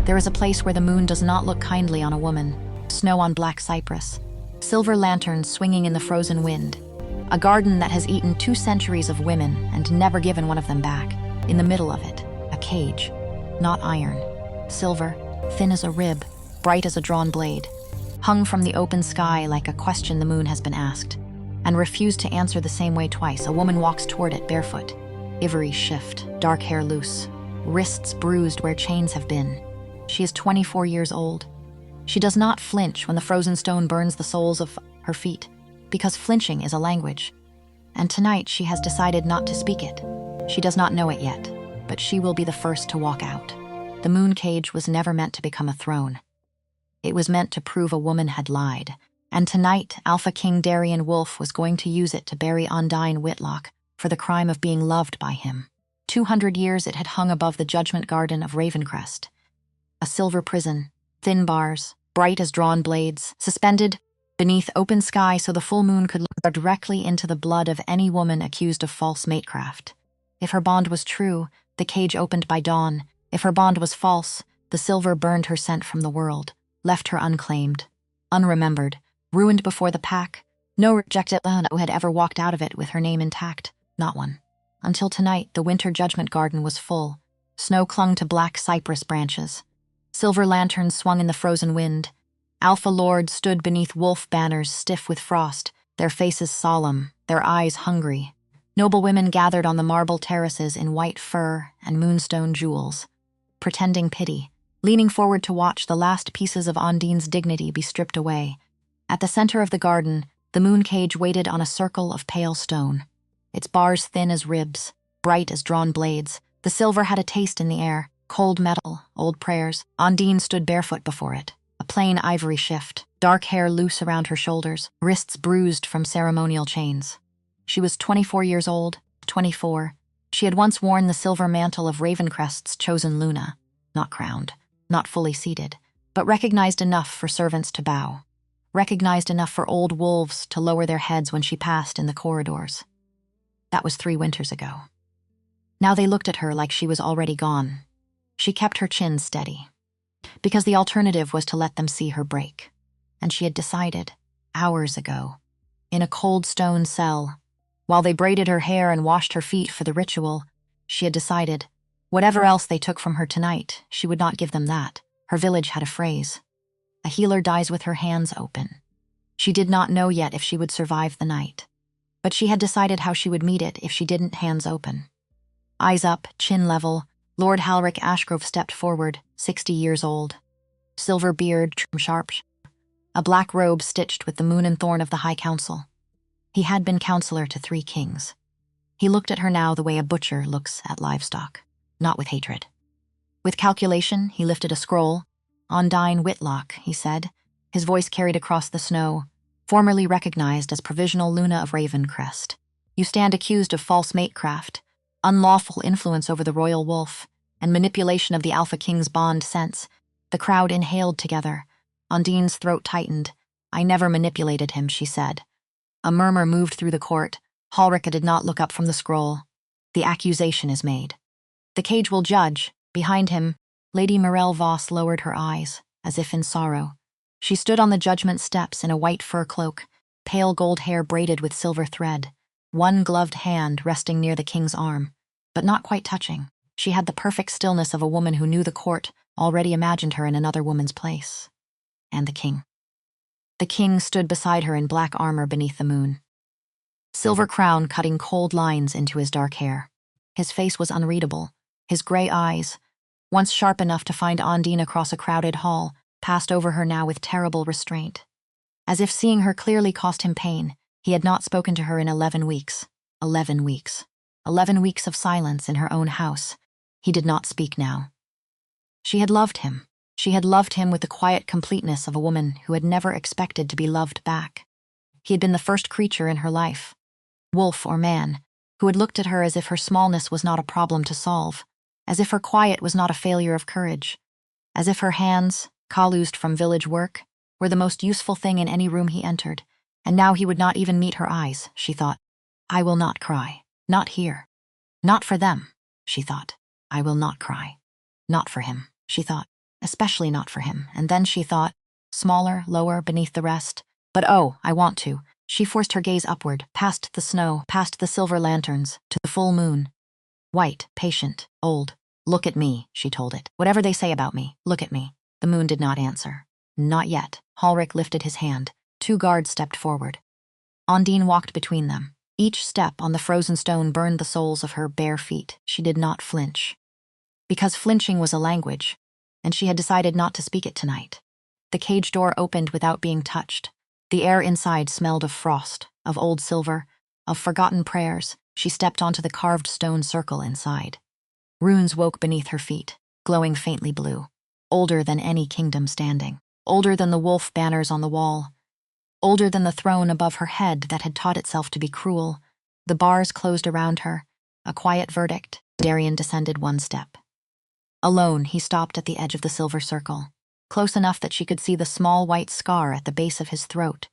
There is a place where the moon does not look kindly on a woman. Snow on black cypress. Silver lanterns swinging in the frozen wind. A garden that has eaten 2 centuries of women and never given one of them back. In the middle of it, a cage. Not iron. Silver, thin as a rib, bright as a drawn blade. Hung from the open sky like a question the moon has been asked. And refused to answer the same way twice. A woman walks toward it barefoot. Ivory shift, dark hair loose. Wrists bruised where chains have been. She is 24 years old. She does not flinch when the frozen stone burns the soles of her feet, because flinching is a language. And tonight she has decided not to speak it. She does not know it yet, but she will be the first to walk out. The moon cage was never meant to become a throne. It was meant to prove a woman had lied. And tonight, Alpha King Darien Wolf was going to use it to bury Ondine Whitlock for the crime of being loved by him. 200 years it had hung above the judgment garden of Ravencrest. A silver prison, thin bars, bright as drawn blades, suspended beneath open sky so the full moon could look directly into the blood of any woman accused of false matecraft. If her bond was true, the cage opened by dawn. If her bond was false, the silver burned her scent from the world, left her unclaimed, unremembered, ruined before the pack. No rejected who had ever walked out of it with her name intact, not one. Until tonight, the winter judgment garden was full. Snow clung to black cypress branches. Silver lanterns swung in the frozen wind. Alpha lords stood beneath wolf banners stiff with frost, their faces solemn, their eyes hungry. Noblewomen gathered on the marble terraces in white fur and moonstone jewels, pretending pity, leaning forward to watch the last pieces of Ondine's dignity be stripped away. At the center of the garden, the moon cage waited on a circle of pale stone. Its bars thin as ribs, bright as drawn blades. The silver had a taste in the air, cold metal, old prayers. Ondine stood barefoot before it, a plain ivory shift, dark hair loose around her shoulders, wrists bruised from ceremonial chains. She was 24 years old, 24. She had once worn the silver mantle of Ravencrest's chosen Luna, not crowned, not fully seated, but recognized enough for servants to bow. Recognized enough for old wolves to lower their heads when she passed in the corridors. That was 3 winters ago. Now they looked at her like she was already gone. She kept her chin steady, because the alternative was to let them see her break. And she had decided, hours ago, in a cold stone cell, while they braided her hair and washed her feet for the ritual, she had decided, whatever else they took from her tonight, she would not give them that. Her village had a phrase. A healer dies with her hands open. She did not know yet if she would survive the night, but she had decided how she would meet it if she didn't hands open. Eyes up, chin level, Lord Halric Ashgrove stepped forward, 60 years old. Silver beard, trim sharp, a black robe stitched with the moon and thorn of the High Council. He had been counselor to 3 kings. He looked at her now the way a butcher looks at livestock, not with hatred. With calculation, he lifted a scroll. Ondine Whitlock, he said, his voice carried across the snow, formerly recognized as Provisional Luna of Ravencrest. You stand accused of false matecraft, unlawful influence over the royal wolf, and manipulation of the Alpha King's bond sense. The crowd inhaled together. Ondine's throat tightened. I never manipulated him, she said. A murmur moved through the court. Halrica did not look up from the scroll. The accusation is made. The cage will judge. Behind him, Lady Morel Voss lowered her eyes, as if in sorrow. She stood on the judgment steps in a white fur cloak, pale gold hair braided with silver thread, one gloved hand resting near the king's arm, but not quite touching. She had the perfect stillness of a woman who knew the court already imagined her in another woman's place. And the king. The king stood beside her in black armor beneath the moon. Silver crown cutting cold lines into his dark hair. His face was unreadable. His gray eyes, once sharp enough to find Ondine across a crowded hall, passed over her now with terrible restraint. As if seeing her clearly cost him pain, he had not spoken to her in 11 weeks. 11 weeks. 11 weeks of silence in her own house. He did not speak now. She had loved him. She had loved him with the quiet completeness of a woman who had never expected to be loved back. He had been the first creature in her life, wolf or man, who had looked at her as if her smallness was not a problem to solve, as if her quiet was not a failure of courage, as if her hands, calused from village work, were the most useful thing in any room he entered, and now he would not even meet her eyes, she thought. I will not cry. Not here. Not for them, she thought. I will not cry. Not for him, she thought. especially not for him. And then she thought, smaller, lower, beneath the rest. But oh, I want to. She forced her gaze upward, past the snow, past the silver lanterns, to the full moon. White, patient, old. Look at me, she told it. Whatever they say about me, look at me. The moon did not answer. Not yet. Halric lifted his hand. 2 guards stepped forward. Ondine walked between them. Each step on the frozen stone burned the soles of her bare feet. She did not flinch. Because flinching was a language, and she had decided not to speak it tonight. The cage door opened without being touched. The air inside smelled of frost, of old silver, of forgotten prayers. She stepped onto the carved stone circle inside. Runes woke beneath her feet, glowing faintly blue. Older than any kingdom standing. Older than the wolf banners on the wall. Older than the throne above her head that had taught itself to be cruel. The bars closed around her. A quiet verdict. Darien descended 1 step. Alone, he stopped at the edge of the silver circle, close enough that she could see the small white scar at the base of his throat,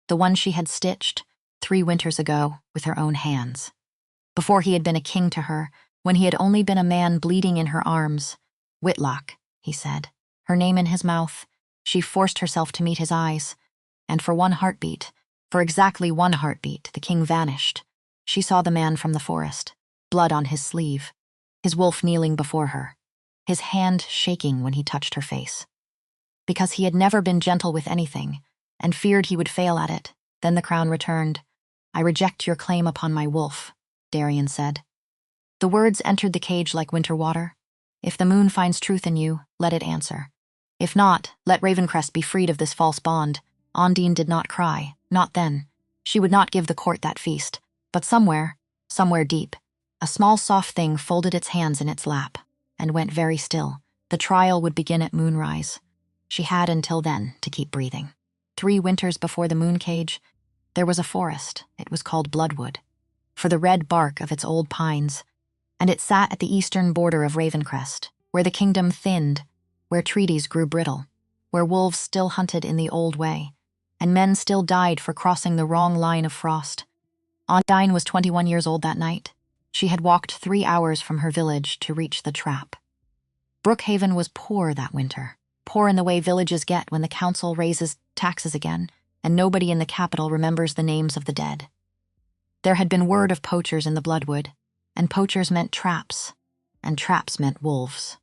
the one she had stitched 3 winters ago with her own hands. Before he had been a king to her, when he had only been a man bleeding in her arms. Whitlock, he said, her name in his mouth. She forced herself to meet his eyes, and for 1 heartbeat, for exactly 1 heartbeat, the king vanished. She saw the man from the forest, blood on his sleeve, his wolf kneeling before her, his hand shaking when he touched her face. Because he had never been gentle with anything, and feared he would fail at it, then the crown returned. I reject your claim upon my wolf, Darien said. The words entered the cage like winter water. If the moon finds truth in you, let it answer. If not, let Ravencrest be freed of this false bond. Ondine did not cry, not then. She would not give the court that feast. But somewhere deep, a small soft thing folded its hands in its lap and went very still. The trial would begin at moonrise. She had until then to keep breathing. 3 winters before the moon cage, there was a forest. It was called Bloodwood, for the red bark of its old pines, and it sat at the eastern border of Ravencrest, where the kingdom thinned, where treaties grew brittle, where wolves still hunted in the old way, and men still died for crossing the wrong line of frost. Ondine was 21 years old that night. She had walked 3 hours from her village to reach the trap. Brookhaven was poor that winter, poor in the way villages get when the council raises taxes again, and nobody in the capital remembers the names of the dead. There had been word of poachers in the Bloodwood, and poachers meant traps, and traps meant wolves.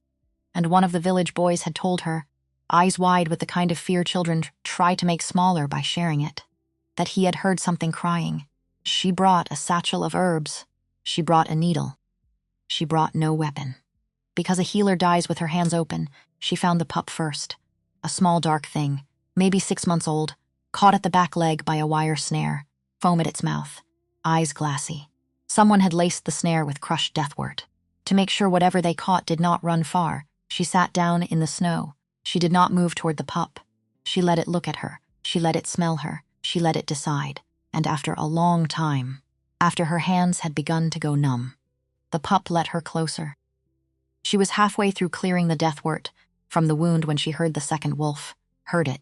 And one of the village boys had told her, eyes wide with the kind of fear children try to make smaller by sharing it, that he had heard something crying. She brought a satchel of herbs. She brought a needle. She brought no weapon. Because a healer dies with her hands open, she found the pup first. A small dark thing, maybe 6 months old, caught at the back leg by a wire snare, foam at its mouth, eyes glassy. Someone had laced the snare with crushed deathwort. To make sure whatever they caught did not run far, she sat down in the snow. She did not move toward the pup. She let it look at her. She let it smell her. She let it decide. And after a long time, after her hands had begun to go numb, the pup let her closer. She was halfway through clearing the deathwort from the wound when she heard the second wolf, heard it.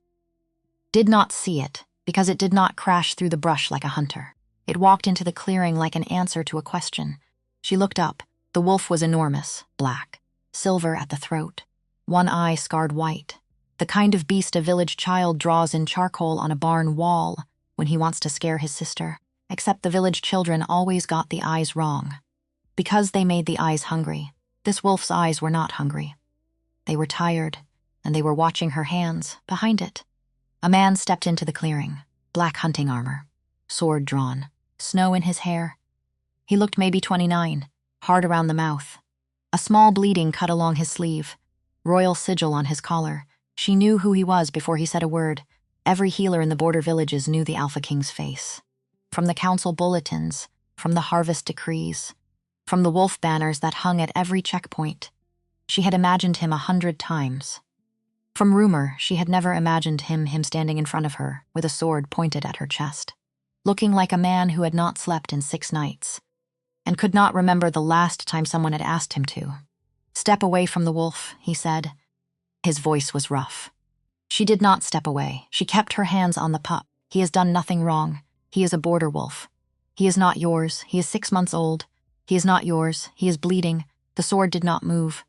Did not see it, because it did not crash through the brush like a hunter. It walked into the clearing like an answer to a question. She looked up. The wolf was enormous, black, silver at the throat, 1 eye scarred white, the kind of beast a village child draws in charcoal on a barn wall when he wants to scare his sister, except the village children always got the eyes wrong. Because they made the eyes hungry, this wolf's eyes were not hungry. They were tired, and they were watching her hands behind it. A man stepped into the clearing, black hunting armor, sword drawn, snow in his hair. He looked maybe 29, hard around the mouth. A small bleeding cut along his sleeve, royal sigil on his collar. She knew who he was before he said a word. Every healer in the border villages knew the Alpha King's face. From the council bulletins, from the harvest decrees, from the wolf banners that hung at every checkpoint. She had imagined him 100 times. From rumor, she had never imagined him standing in front of her with a sword pointed at her chest, looking like a man who had not slept in 6 nights, and could not remember the last time someone had asked him to. Step away from the wolf, he said. His voice was rough. She did not step away. She kept her hands on the pup. He has done nothing wrong. He is a border wolf. He is not yours. He is 6 months old. He is not yours. He is bleeding. The sword did not move.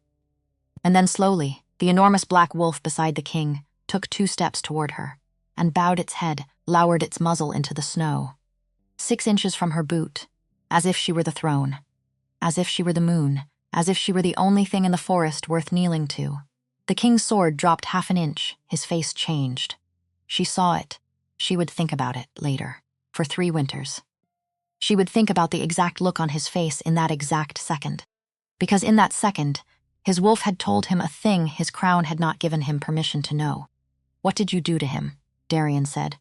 And then slowly, The enormous black wolf beside the king took 2 steps toward her and bowed its head, lowered its muzzle into the snow. 6 inches from her boot, as if she were the throne, as if she were the moon, as if she were the only thing in the forest worth kneeling to. The king's sword dropped half an inch, his face changed. She saw it. She would think about it later, for 3 winters. She would think about the exact look on his face in that exact second. Because in that second, his wolf had told him a thing his crown had not given him permission to know. "What did you do to him?" Darien said.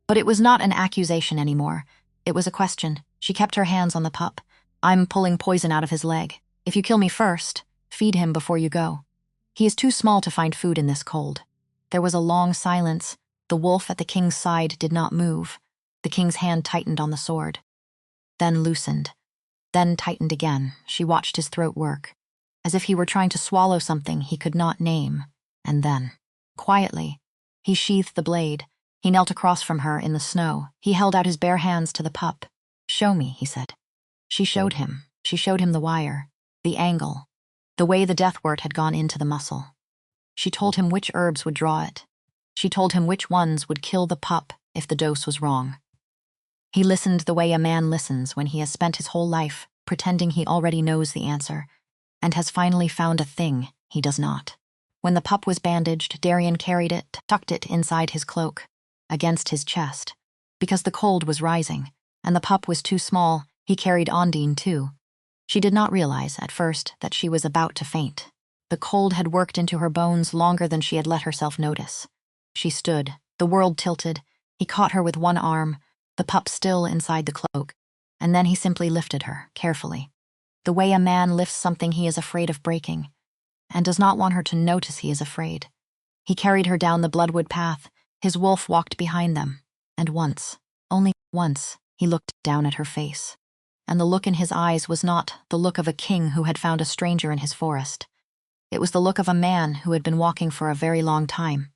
But it was not an accusation anymore. It was a question. She kept her hands on the pup. "I'm pulling poison out of his leg. If you kill me first, feed him before you go. He is too small to find food in this cold." There was a long silence. The wolf at the king's side did not move. The king's hand tightened on the sword, then loosened, then tightened again. She watched his throat work, as if he were trying to swallow something he could not name. And then, quietly, he sheathed the blade. He knelt across from her in the snow. He held out his bare hands to the pup. "Show me," he said. She showed him. She showed him the wire, the angle, the way the death wort had gone into the muscle. She told him which herbs would draw it. She told him which ones would kill the pup if the dose was wrong. He listened the way a man listens when he has spent his whole life pretending he already knows the answer and has finally found a thing he does not. When the pup was bandaged, Darien carried it, tucked it inside his cloak, against his chest. Because the cold was rising, and the pup was too small, he carried Ondine too. She did not realize, at first, that she was about to faint. The cold had worked into her bones longer than she had let herself notice. She stood, the world tilted. He caught her with one arm, the pup still inside the cloak, and then he simply lifted her, carefully. The way a man lifts something he is afraid of breaking, and does not want her to notice he is afraid. He carried her down the bloodwood path. His wolf walked behind them, and once, only once, he looked down at her face. And the look in his eyes was not the look of a king who had found a stranger in his forest. It was the look of a man who had been walking for a very long time,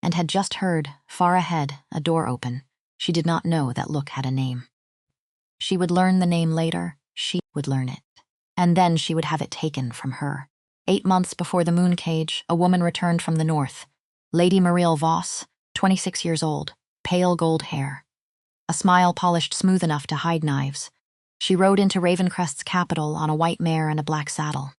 and had just heard, far ahead, a door open. She did not know that look had a name. She would learn the name later. She would learn it. And then she would have it taken from her. 8 months before the moon cage, a woman returned from the north. Lady Muriel Voss, 26 years old, pale gold hair. A smile polished smooth enough to hide knives. She rode into Ravencrest's capital on a white mare and a black saddle.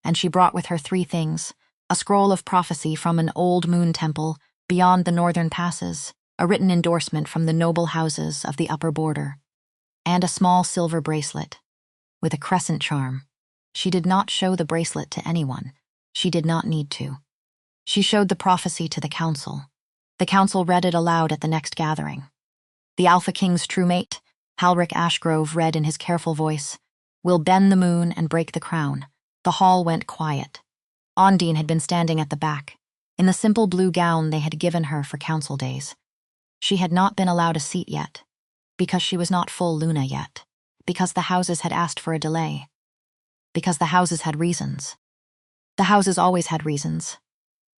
And she brought with her 3 things: a scroll of prophecy from an old moon temple beyond the northern passes, a written endorsement from the noble houses of the upper border, and a small silver bracelet with a crescent charm. She did not show the bracelet to anyone. She did not need to. She showed the prophecy to the council. The council read it aloud at the next gathering. The Alpha King's true mate, Halric Ashgrove, read in his careful voice, "Will bend the moon and break the crown." The hall went quiet. Ondine had been standing at the back, in the simple blue gown they had given her for council days. She had not been allowed a seat yet, because she was not full Luna yet, because the houses had asked for a delay, because the houses had reasons. The houses always had reasons.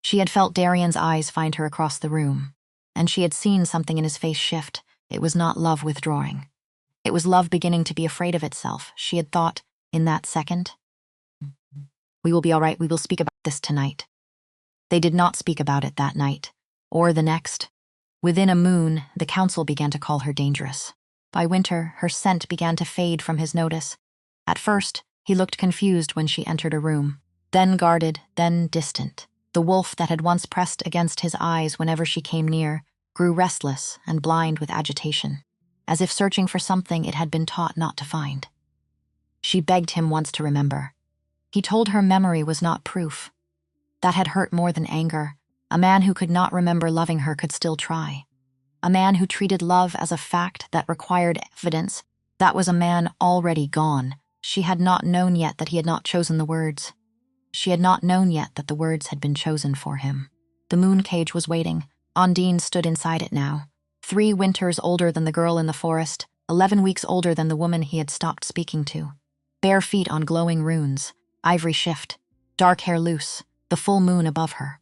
She had felt Darien's eyes find her across the room, and she had seen something in his face shift. It was not love withdrawing. It was love beginning to be afraid of itself. She had thought, in that second, "We will be all right, we will speak about this tonight." They did not speak about it that night, or the next. Within a moon, the council began to call her dangerous. By winter, her scent began to fade from his notice. At first, he looked confused when she entered a room, then guarded, then distant. The wolf that had once pressed against his eyes whenever she came near grew restless and blind with agitation, as if searching for something it had been taught not to find. She begged him once to remember. He told her memory was not proof. That had hurt more than anger. A man who could not remember loving her could still try. A man who treated love as a fact that required evidence, that was a man already gone. She had not known yet that he had not chosen the words. She had not known yet that the words had been chosen for him. The moon cage was waiting. Ondine stood inside it now. 3 winters older than the girl in the forest, 11 weeks older than the woman he had stopped speaking to. Bare feet on glowing runes, ivory shift, dark hair loose, the full moon above her.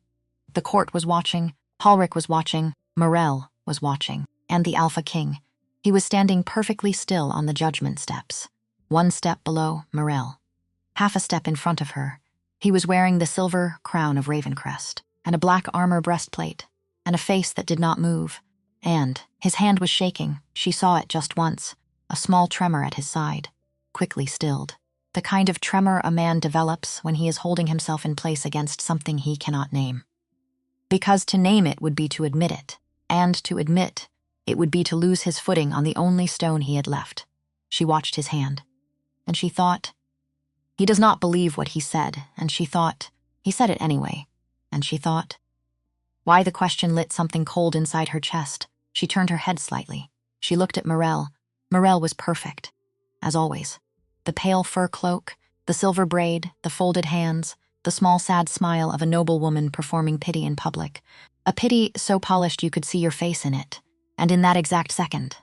The court was watching, Halric was watching, Morel was watching, and the Alpha King. He was standing perfectly still on the judgment steps. 1 step below Morel. Half a step in front of her. He was wearing the silver crown of Ravencrest, and a black armor breastplate, and a face that did not move. And his hand was shaking. She saw it just once, a small tremor at his side, quickly stilled. The kind of tremor a man develops when he is holding himself in place against something he cannot name. Because to name it would be to admit it, and to admit it would be to lose his footing on the only stone he had left. She watched his hand, and she thought, he does not believe what he said, and she thought, he said it anyway, and she thought. Why the question lit something cold inside her chest. She turned her head slightly. She looked at Morel. Morel was perfect, as always. The pale fur cloak, the silver braid, the folded hands, the small sad smile of a noblewoman performing pity in public. A pity so polished you could see your face in it. And in that exact second,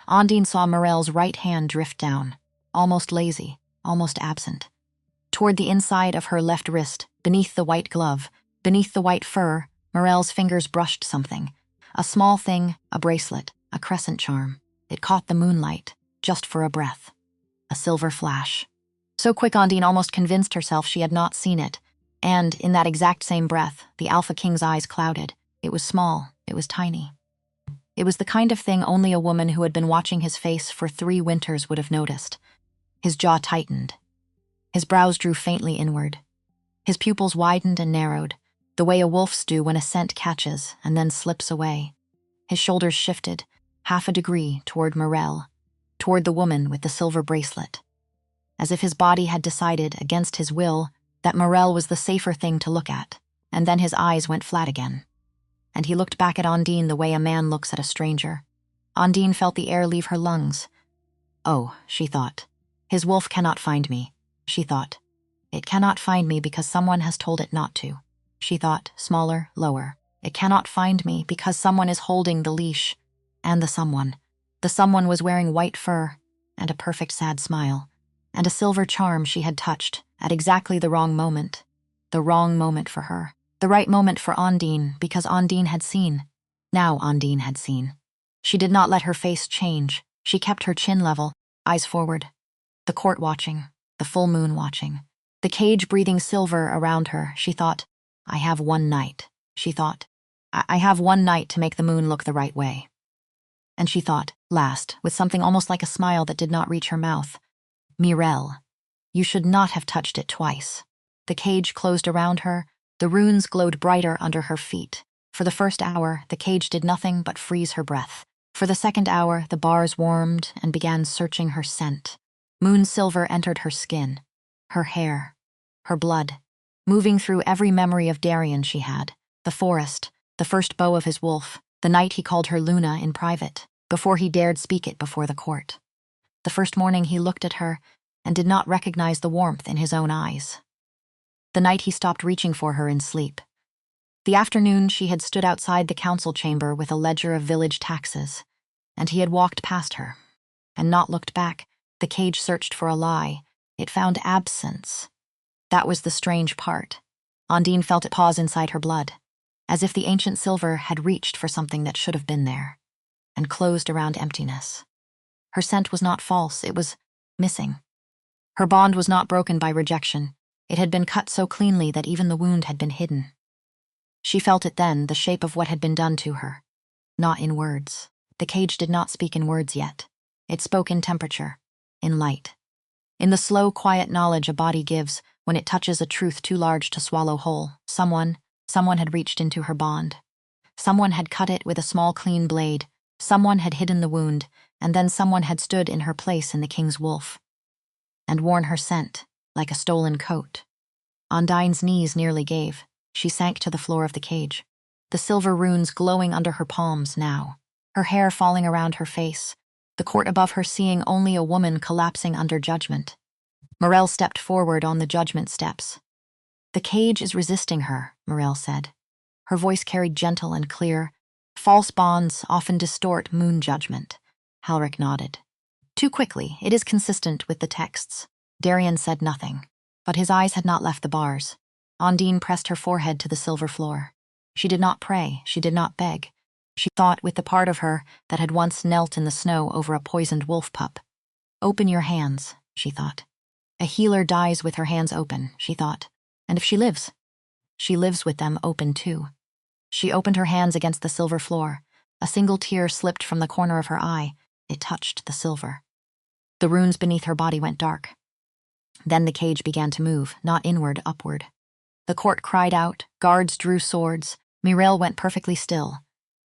Ondine saw Morel's right hand drift down, almost lazy, almost absent. Toward the inside of her left wrist, beneath the white glove, beneath the white fur, Morel's fingers brushed something. A small thing, a bracelet, a crescent charm. It caught the moonlight, just for a breath. A silver flash. So quick Ondine almost convinced herself she had not seen it. And, in that exact same breath, the Alpha King's eyes clouded. It was small, it was tiny. It was the kind of thing only a woman who had been watching his face for 3 winters would have noticed. His jaw tightened. His brows drew faintly inward. His pupils widened and narrowed, the way a wolf's do when a scent catches and then slips away. His shoulders shifted, half a degree, toward Morel, toward the woman with the silver bracelet. As if his body had decided, against his will, that Morel was the safer thing to look at, and then his eyes went flat again. And he looked back at Ondine the way a man looks at a stranger. Ondine felt the air leave her lungs. Oh, she thought. His wolf cannot find me, she thought. It cannot find me because someone has told it not to. She thought, smaller, lower. It cannot find me because someone is holding the leash. And the someone. The someone was wearing white fur, and a perfect sad smile, and a silver charm she had touched at exactly the wrong moment. The wrong moment for her. The right moment for Ondine, because Ondine had seen. Now Ondine had seen. She did not let her face change. She kept her chin level, eyes forward. The court watching, the full moon watching. The cage breathing silver around her. She thought, I have one night. She thought, I have one night to make the moon look the right way. And she thought, last, with something almost like a smile that did not reach her mouth, Morel, you should not have touched it twice. The cage closed around her. The runes glowed brighter under her feet. For the first hour, the cage did nothing but freeze her breath. For the second hour, the bars warmed and began searching her scent. Moon silver entered her skin, her hair, her blood, moving through every memory of Darien she had, the forest, the first bow of his wolf, the night he called her Luna in private, before he dared speak it before the court. The first morning he looked at her and did not recognize the warmth in his own eyes. The night he stopped reaching for her in sleep. The afternoon she had stood outside the council chamber with a ledger of village taxes, and he had walked past her, and not looked back. The cage searched for a lie. It found absence. That was the strange part. Ondine felt it pause inside her blood, as if the ancient silver had reached for something that should have been there, and closed around emptiness. Her scent was not false, it was missing. Her bond was not broken by rejection. It had been cut so cleanly that even the wound had been hidden. She felt it then, the shape of what had been done to her. Not in words. The cage did not speak in words yet. It spoke in temperature, in light. In the slow, quiet knowledge a body gives when it touches a truth too large to swallow whole. Someone had reached into her bond. Someone had cut it with a small, clean blade. Someone had hidden the wound, and then someone had stood in her place in the king's wolf, and worn her scent, like a stolen coat. Ondine's knees nearly gave. She sank to the floor of the cage, the silver runes glowing under her palms now, her hair falling around her face, the court above her seeing only a woman collapsing under judgment. Morel stepped forward on the judgment steps. The cage is resisting her, Morel said. Her voice carried gentle and clear. False bonds often distort moon judgment. Halric nodded. Too quickly, it is consistent with the texts. Darien said nothing, but his eyes had not left the bars. Ondine pressed her forehead to the silver floor. She did not pray, she did not beg. She thought with the part of her that had once knelt in the snow over a poisoned wolf pup. Open your hands, she thought. A healer dies with her hands open, she thought. And if she lives with them open too. She opened her hands against the silver floor. A single tear slipped from the corner of her eye. It touched the silver. The runes beneath her body went dark. Then the cage began to move, not inward, upward. The court cried out, guards drew swords. Mireille went perfectly still.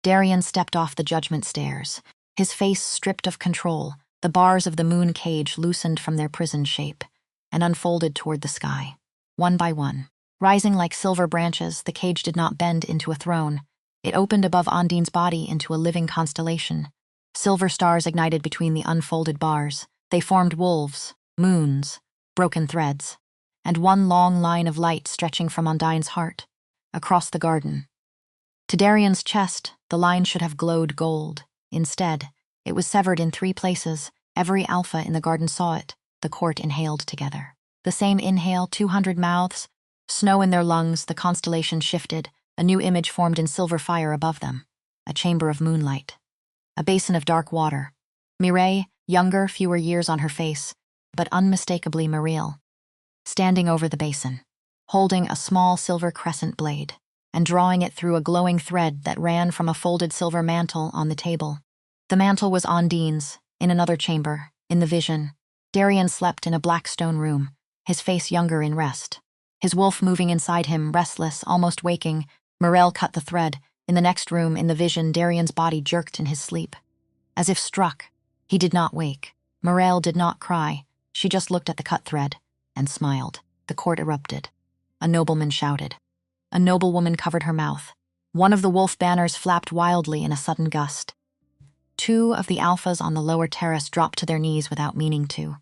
Darien stepped off the judgment stairs. His face stripped of control, the bars of the moon cage loosened from their prison shape and unfolded toward the sky. One by one, rising like silver branches, the cage did not bend into a throne. It opened above Ondine's body into a living constellation. Silver stars ignited between the unfolded bars. They formed wolves, moons, broken threads, and one long line of light stretching from Ondine's heart, across the garden. To Darien's chest, the line should have glowed gold. Instead, it was severed in 3 places. Every alpha in the garden saw it. The court inhaled together. The same inhale, 200 mouths, snow in their lungs, the constellation shifted. A new image formed in silver fire above them. A chamber of moonlight. A basin of dark water. Mireille, younger, fewer years on her face, but unmistakably Mireille, standing over the basin, holding a small silver crescent blade, and drawing it through a glowing thread that ran from a folded silver mantle on the table. The mantle was Ondine's, in another chamber, in the vision. Darien slept in a black stone room, his face younger in rest. His wolf moving inside him, restless, almost waking. Mireille cut the thread. In the next room, in the vision, Darien's body jerked in his sleep. As if struck, he did not wake. Mireille did not cry. She just looked at the cut thread and smiled. The court erupted. A nobleman shouted. A noblewoman covered her mouth. One of the wolf banners flapped wildly in a sudden gust. 2 of the alphas on the lower terrace dropped to their knees without meaning to.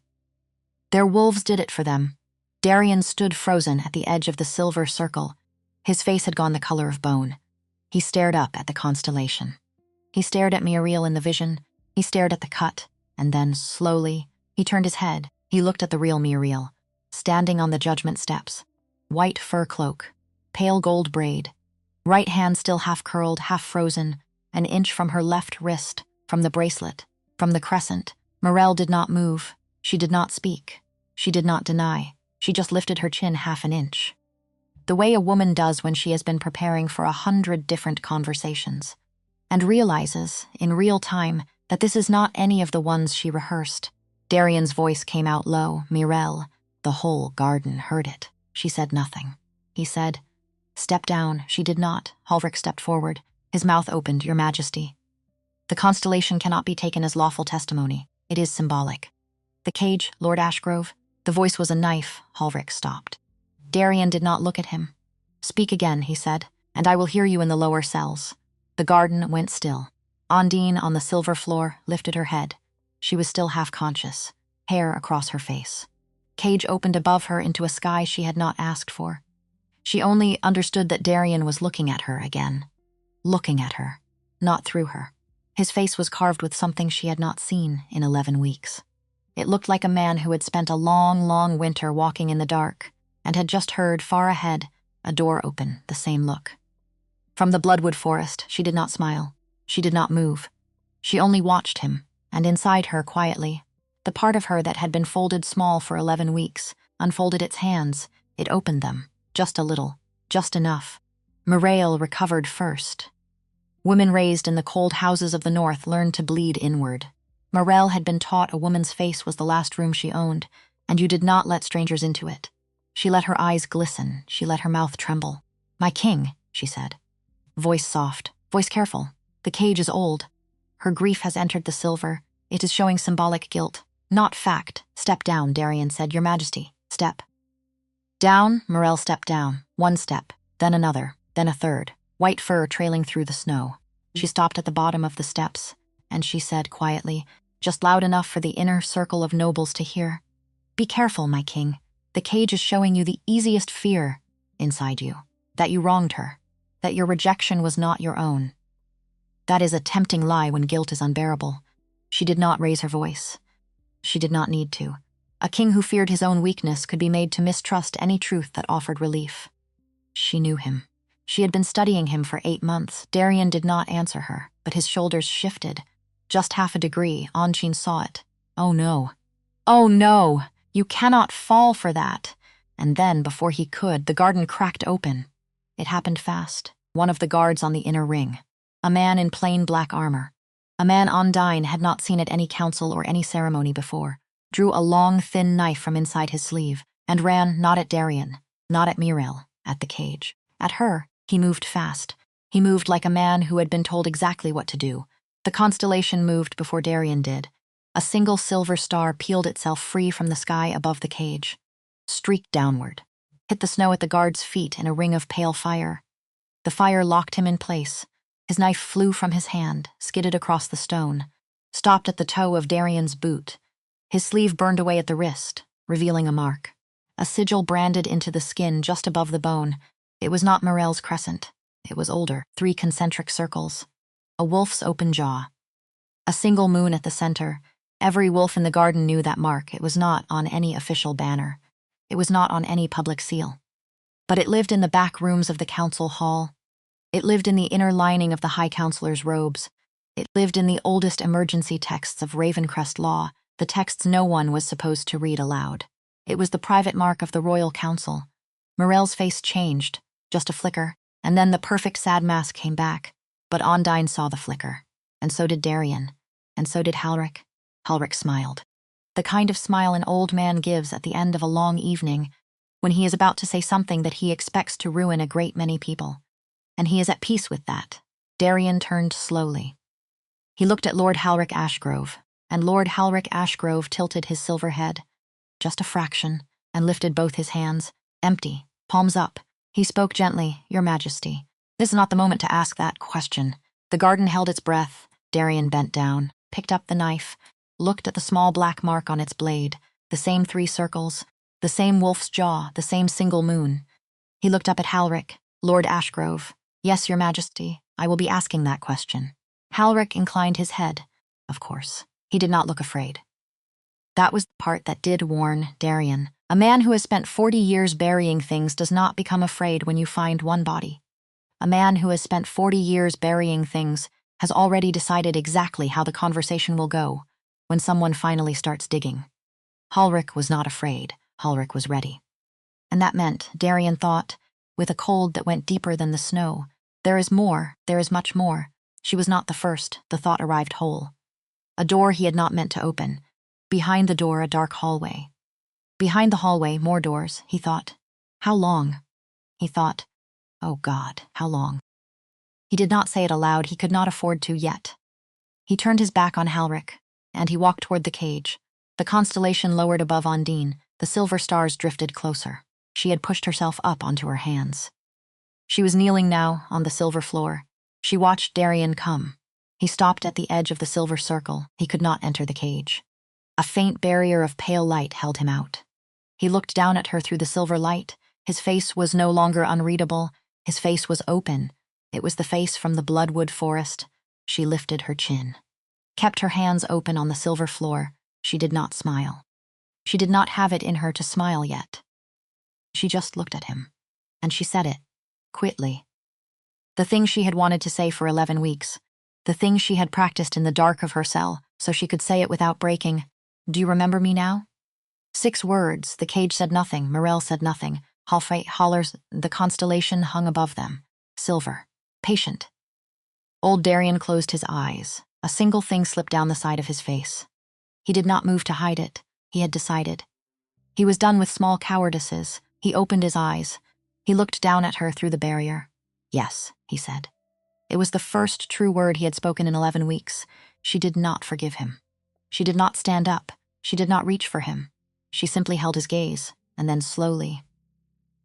Their wolves did it for them. Darien stood frozen at the edge of the silver circle. His face had gone the color of bone. He stared up at the constellation. He stared at Mireille in the vision. He stared at the cut, and then, slowly, he turned his head. He looked at the real Mireille, standing on the judgment steps. White fur cloak, pale gold braid, right hand still half curled, half frozen, an inch from her left wrist, from the bracelet, from the crescent. Mireille did not move. She did not speak. She did not deny. She just lifted her chin half an inch. The way a woman does when she has been preparing for 100 different conversations, and realizes, in real time, that this is not any of the ones she rehearsed. Darien's voice came out low. Mireille, the whole garden heard it. She said nothing. He said, "Step down." She did not. Halvrik stepped forward. His mouth opened. "Your Majesty. The constellation cannot be taken as lawful testimony. It is symbolic." "The cage, Lord Ashgrove." The voice was a knife. Halvrik stopped. Darien did not look at him. "Speak again," he said, "and I will hear you in the lower cells." The garden went still. Ondine, on the silver floor, lifted her head. She was still half conscious, hair across her face. Cage opened above her into a sky she had not asked for. She only understood that Darien was looking at her again. Looking at her, not through her. His face was carved with something she had not seen in 11 weeks. It looked like a man who had spent a long, long winter walking in the dark and had just heard, far ahead, a door open, the same look. From the bloodwood forest, she did not smile. She did not move. She only watched him, and inside her, quietly, the part of her that had been folded small for 11 weeks, unfolded its hands. It opened them, just a little, just enough. Mireille recovered first. Women raised in the cold houses of the north learned to bleed inward. Mireille had been taught a woman's face was the last room she owned, and you did not let strangers into it. She let her eyes glisten. She let her mouth tremble. "My king," she said. Voice soft, voice careful. "The cage is old. Her grief has entered the silver. It is showing symbolic guilt, not fact." "Step down," Darien said. "Your Majesty, step." Down, Mireille stepped down. 1 step, then another, then a third, white fur trailing through the snow. She stopped at the bottom of the steps, and she said quietly, just loud enough for the inner circle of nobles to hear, "Be careful, my king. The cage is showing you the easiest fear inside you, that you wronged her, that your rejection was not your own. That is a tempting lie when guilt is unbearable." She did not raise her voice. She did not need to. A king who feared his own weakness could be made to mistrust any truth that offered relief. She knew him. She had been studying him for 8 months. Darien did not answer her, but his shoulders shifted. Just half a degree. Ondine saw it. "Oh no. Oh no! You cannot fall for that. And then, before he could, the garden cracked open. It happened fast. One of the guards on the inner ring. A man in plain black armor. A man Ondine had not seen at any council or any ceremony before, drew a long, thin knife from inside his sleeve, and ran not at Darien, not at Mirel, at the cage. At her, he moved fast. He moved like a man who had been told exactly what to do. The constellation moved before Darien did. A single silver star peeled itself free from the sky above the cage, streaked downward, hit the snow at the guard's feet in a ring of pale fire. The fire locked him in place. His knife flew from his hand, skidded across the stone, stopped at the toe of Darien's boot. His sleeve burned away at the wrist, revealing a mark. A sigil branded into the skin just above the bone. It was not Mirel's crescent. It was older, 3 concentric circles. A wolf's open jaw. A single moon at the center. Every wolf in the garden knew that mark. It was not on any official banner. It was not on any public seal. But it lived in the back rooms of the council hall. It lived in the inner lining of the High Counselor's robes. It lived in the oldest emergency texts of Ravencrest law, the texts no one was supposed to read aloud. It was the private mark of the Royal Council. Mirel's face changed, just a flicker, and then the perfect sad mask came back. But Ondine saw the flicker, and so did Darien, and so did Halric. Halric smiled. The kind of smile an old man gives at the end of a long evening, when he is about to say something that he expects to ruin a great many people. And he is at peace with that. Darien turned slowly. He looked at Lord Halric Ashgrove, and Lord Halric Ashgrove tilted his silver head, just a fraction, and lifted both his hands, empty, palms up. He spoke gently, "Your Majesty, this is not the moment to ask that question." The garden held its breath. Darien bent down, picked up the knife, looked at the small black mark on its blade, the same 3 circles, the same wolf's jaw, the same single moon. He looked up at Halric, Lord Ashgrove. "Yes, Your Majesty, I will be asking that question." Halric inclined his head. Of course, he did not look afraid. That was the part that did warn Darien. A man who has spent 40 years burying things does not become afraid when you find one body. A man who has spent 40 years burying things has already decided exactly how the conversation will go when someone finally starts digging. Halric was not afraid. Halric was ready. And that meant, Darien thought, with a cold that went deeper than the snow, there is more, there is much more. She was not the first. The thought arrived whole. A door he had not meant to open. Behind the door, a dark hallway. Behind the hallway, more doors, he thought. How long? He thought, oh God, how long? He did not say it aloud. He could not afford to yet. He turned his back on Halric, and he walked toward the cage. The constellation lowered above Ondine. The silver stars drifted closer. She had pushed herself up onto her hands. She was kneeling now on the silver floor. She watched Darien come. He stopped at the edge of the silver circle. He could not enter the cage. A faint barrier of pale light held him out. He looked down at her through the silver light. His face was no longer unreadable. His face was open. It was the face from the bloodwood forest. She lifted her chin, kept her hands open on the silver floor. She did not smile. She did not have it in her to smile yet. She just looked at him, and she said it, quietly. The thing she had wanted to say for 11 weeks, the thing she had practiced in the dark of her cell so she could say it without breaking. "Do you remember me now?" 6 words. The cage said nothing. Mirel said nothing. Hollers, the constellation hung above them. Silver. Patient. Old Darien closed his eyes. A single thing slipped down the side of his face. He did not move to hide it. He had decided. He was done with small cowardices. He opened his eyes. He looked down at her through the barrier. "Yes," he said. It was the first true word he had spoken in 11 weeks. She did not forgive him. She did not stand up. She did not reach for him. She simply held his gaze, and then slowly.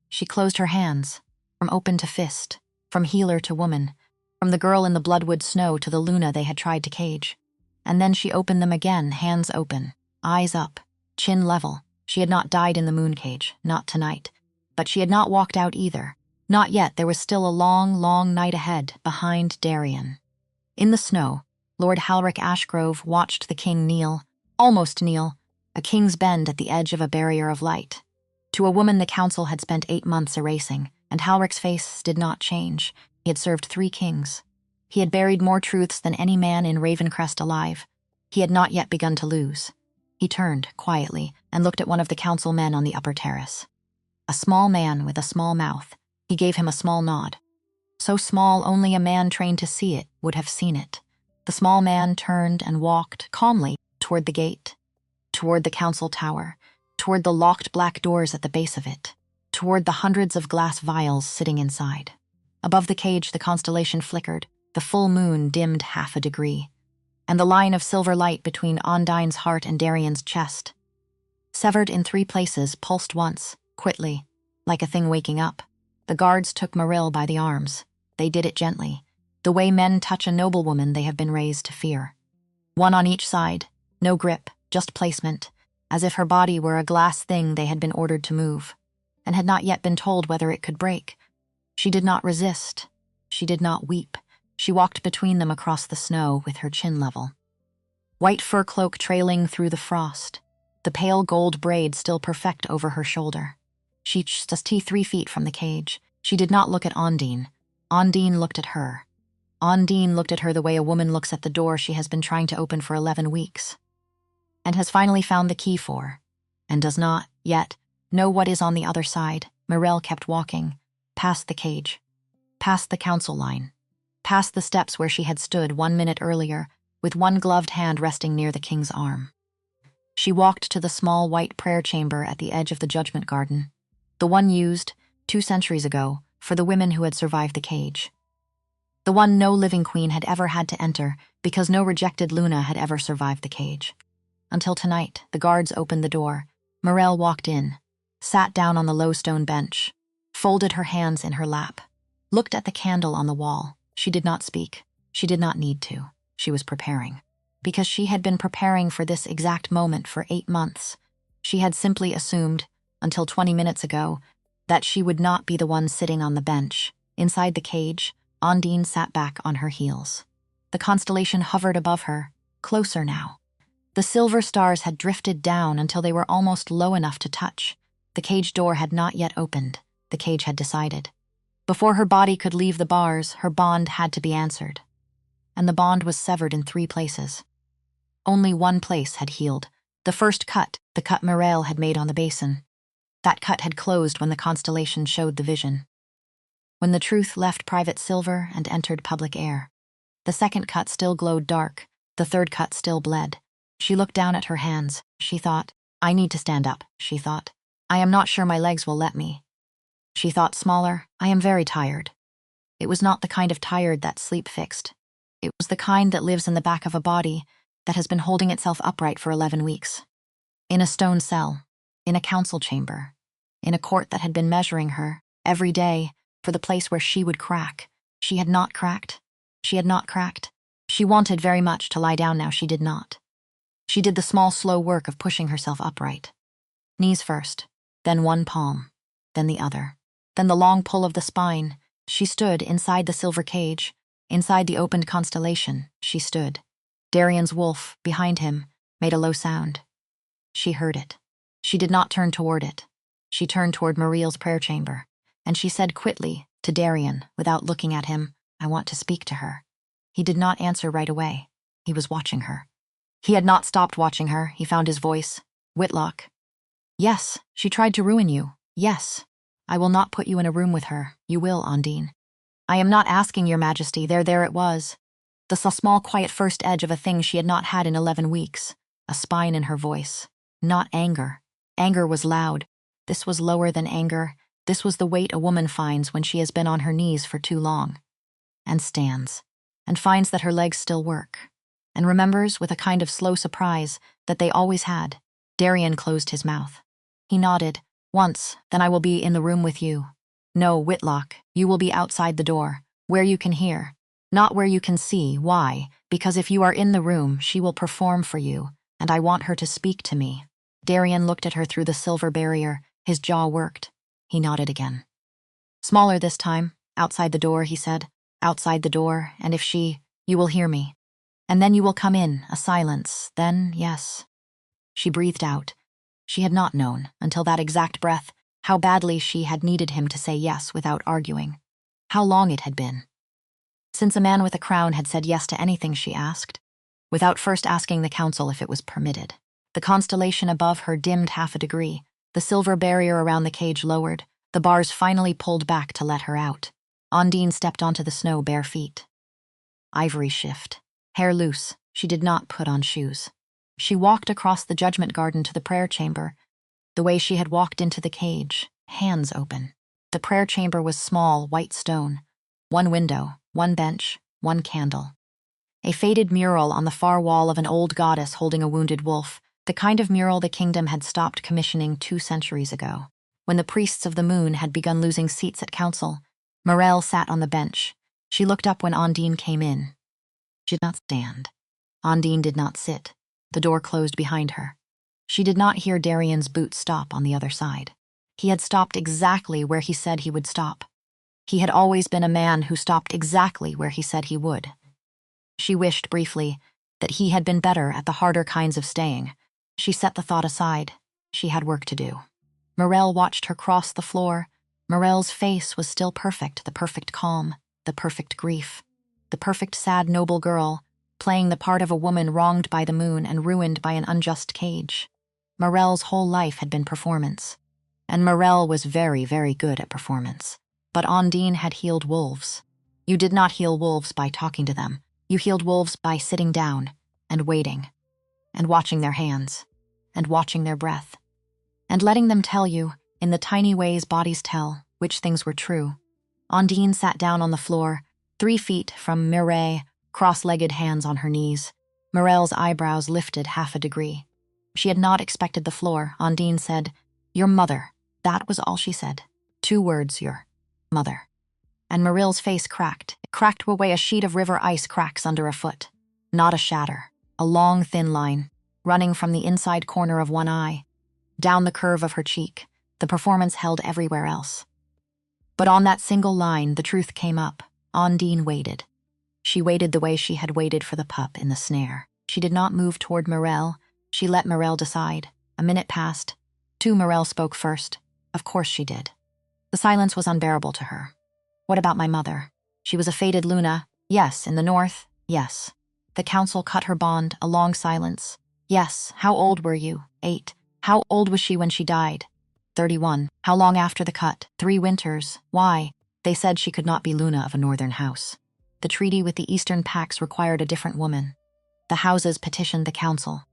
She closed her hands, from open to fist, from healer to woman, from the girl in the bloodwood snow to the Luna they had tried to cage. And then she opened them again, hands open, eyes up, chin level. She had not died in the moon cage, not tonight. But she had not walked out either. Not yet. There was still a long, long night ahead, behind Darien. In the snow, Lord Halric Ashgrove watched the king kneel, almost kneel, a king's bend at the edge of a barrier of light. To a woman the council had spent 8 months erasing, and Halric's face did not change. He had served 3 kings. He had buried more truths than any man in Ravencrest alive. He had not yet begun to lose. He turned, quietly, and looked at one of the council men on the upper terrace. A small man with a small mouth. He gave him a small nod. So small only a man trained to see it would have seen it. The small man turned and walked calmly toward the gate, toward the council tower, toward the locked black doors at the base of it, toward the hundreds of glass vials sitting inside. Above the cage, the constellation flickered, the full moon dimmed 1/2 a degree, and the line of silver light between Ondine's heart and Darien's chest, severed in 3 places, pulsed once, quickly, like a thing waking up. The guards took Maril by the arms. They did it gently, the way men touch a noblewoman they have been raised to fear. One on each side, no grip, just placement, as if her body were a glass thing they had been ordered to move, and had not yet been told whether it could break. She did not resist. She did not weep. She walked between them across the snow with her chin level. White fur cloak trailing through the frost, the pale gold braid still perfect over her shoulder. She stood 3 feet from the cage. She did not look at Ondine. Ondine looked at her. Ondine looked at her the way a woman looks at the door she has been trying to open for 11 weeks, and has finally found the key for, and does not, yet, know what is on the other side. Maril kept walking, past the cage, past the council line, past the steps where she had stood 1 minute earlier, with one gloved hand resting near the king's arm. She walked to the small white prayer chamber at the edge of the judgment garden, the one used, 2 centuries ago, for the women who had survived the cage. The one no living queen had ever had to enter because no rejected Luna had ever survived the cage. Until tonight, the guards opened the door. Maril walked in, sat down on the low stone bench, folded her hands in her lap, looked at the candle on the wall. She did not speak. She did not need to. She was preparing. Because she had been preparing for this exact moment for 8 months. She had simply assumed, until 20 minutes ago, that she would not be the one sitting on the bench. Inside the cage, Ondine sat back on her heels. The constellation hovered above her, closer now. The silver stars had drifted down until they were almost low enough to touch. The cage door had not yet opened. The cage had decided. Before her body could leave the bars, her bond had to be answered. And the bond was severed in 3 places. Only one place had healed. The first cut, the cut Maril had made on the basin. That cut had closed when the constellation showed the vision, when the truth left private silver and entered public air. The second cut still glowed dark. The third cut still bled. She looked down at her hands. She thought, I need to stand up, she thought. I am not sure my legs will let me. She thought smaller, I am very tired. It was not the kind of tired that sleep fixed. It was the kind that lives in the back of a body that has been holding itself upright for 11 weeks. In a stone cell, in a council chamber, in a court that had been measuring her, every day, for the place where she would crack. She had not cracked. She had not cracked. She wanted very much to lie down now. She did not. She did the small, slow work of pushing herself upright. Knees first, then one palm, then the other, then the long pull of the spine. She stood inside the silver cage, inside the opened constellation. She stood. Darien's wolf, behind him, made a low sound. She heard it. She did not turn toward it. She turned toward Maril's prayer chamber, and she said quickly to Darien, without looking at him, I want to speak to her. He did not answer right away. He was watching her. He had not stopped watching her. He found his voice. Whitlock. Yes, she tried to ruin you. Yes. I will not put you in a room with her. You will, Ondine. I am not asking, Your Majesty. There it was. The small, quiet first edge of a thing she had not had in 11 weeks. A spine in her voice. Not anger. Anger was loud. This was lower than anger. This was the weight a woman finds when she has been on her knees for too long. And stands. And finds that her legs still work. And remembers, with a kind of slow surprise, that they always had. Darien closed his mouth. He nodded. Once, then I will be in the room with you. No, Whitlock, you will be outside the door, where you can hear. Not where you can see. Why? Because if you are in the room, she will perform for you, and I want her to speak to me. Darien looked at her through the silver barrier. His jaw worked. He nodded again. Smaller this time. Outside the door, he said. Outside the door, and if you will hear me. And then you will come in, a silence, then, yes. She breathed out. She had not known, until that exact breath, how badly she had needed him to say yes without arguing. How long it had been. Since a man with a crown had said yes to anything she asked, without first asking the council if it was permitted. The constellation above her dimmed half a degree. The silver barrier around the cage lowered. The bars finally pulled back to let her out. Ondine stepped onto the snow bare feet. Ivory shift. Hair loose. She did not put on shoes. She walked across the judgment garden to the prayer chamber, the way she had walked into the cage, hands open. The prayer chamber was small, white stone. One window, one bench, one candle. A faded mural on the far wall of an old goddess holding a wounded wolf, the kind of mural the kingdom had stopped commissioning 2 centuries ago. When the priests of the moon had begun losing seats at council, Morel sat on the bench. She looked up when Ondine came in. She did not stand. Ondine did not sit. The door closed behind her. She did not hear Darien's boot stop on the other side. He had stopped exactly where he said he would stop. He had always been a man who stopped exactly where he said he would. She wished, briefly, that he had been better at the harder kinds of staying. She set the thought aside. She had work to do. Morel watched her cross the floor. Morel's face was still perfect, the perfect calm, the perfect grief, the perfect sad noble girl, playing the part of a woman wronged by the moon and ruined by an unjust cage. Morel's whole life had been performance. And Morel was very, very good at performance. But Ondine had healed wolves. You did not heal wolves by talking to them. You healed wolves by sitting down and waiting and watching their hands and watching their breath and letting them tell you, in the tiny ways bodies tell, which things were true. Ondine sat down on the floor, 3 feet from Mireille, cross-legged, hands on her knees. Morel's eyebrows lifted half a degree. She had not expected the floor. Ondine said, "Your mother." That was all she said. 2 words, your mother. And Morel's face cracked. It cracked away a sheet of river ice cracks under a foot. Not a shatter. A long, thin line, running from the inside corner of one eye, down the curve of her cheek. The performance held everywhere else. But on that single line, the truth came up. Ondine waited. She waited the way she had waited for the pup in the snare. She did not move toward Morel. She let Morel decide. A minute passed. 2. Morel spoke first. Of course she did. The silence was unbearable to her. What about my mother? She was a faded Luna. Yes, in the north. Yes. The council cut her bond, a long silence. Yes. How old were you? 8. How old was she when she died? 31. How long after the cut? 3 winters. Why? They said she could not be Luna of a northern house. The treaty with the eastern Pax required a different woman. The houses petitioned the council.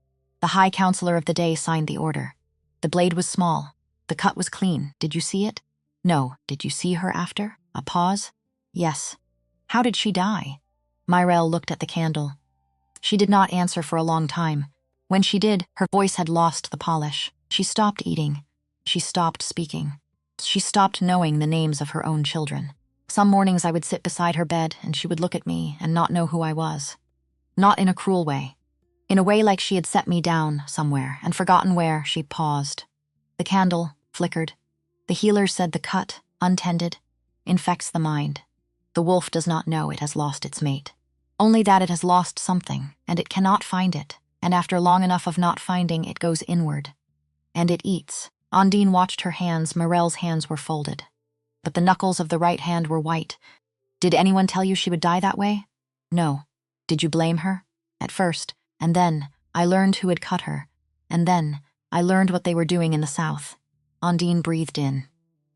The high counselor of the day signed the order. The blade was small. The cut was clean. Did you see it? No. Did you see her after? A pause? Yes. How did she die? Myrelle looked at the candle. She did not answer for a long time. When she did, her voice had lost the polish. She stopped eating. She stopped speaking. She stopped knowing the names of her own children. Some mornings I would sit beside her bed and she would look at me and not know who I was. Not in a cruel way. In a way like she had set me down somewhere and forgotten where. She paused. The candle flickered. The healers said the cut, untended, infects the mind. The wolf does not know it has lost its mate. Only that it has lost something, and it cannot find it, and after long enough of not finding, it goes inward. And it eats. Ondine watched her hands. Morel's hands were folded. But the knuckles of the right hand were white. Did anyone tell you she would die that way? No. Did you blame her? At first. And then, I learned who had cut her. And then, I learned what they were doing in the south. Ondine breathed in.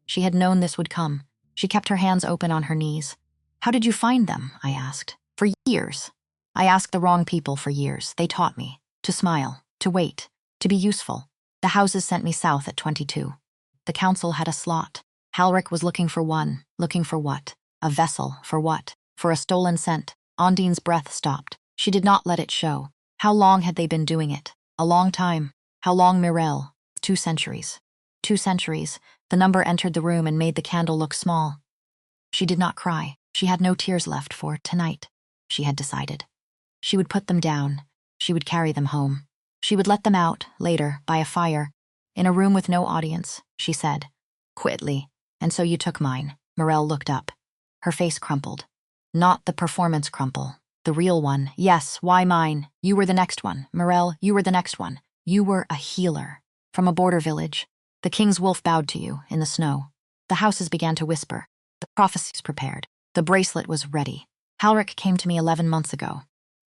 She had known this would come. She kept her hands open on her knees. How did you find them? I asked. For years. I asked the wrong people for years. They taught me. To smile. To wait. To be useful. The houses sent me south at 22. The council had a slot. Halric was looking for one. Looking for what? A vessel. For what? For a stolen scent. Ondine's breath stopped. She did not let it show. How long had they been doing it? A long time. How long, Mirelle? 2 centuries. 2 centuries. The number entered the room and made the candle look small. She did not cry. She had no tears left for tonight. She had decided. She would put them down. She would carry them home. She would let them out, later, by a fire, in a room with no audience, she said, quietly. And so you took mine. Morel looked up. Her face crumpled. Not the performance crumple. The real one. Yes, why mine? You were the next one. Morel, you were the next one. You were a healer. From a border village. The king's wolf bowed to you, in the snow. The houses began to whisper. The prophecies prepared. The bracelet was ready. Halric came to me 11 months ago.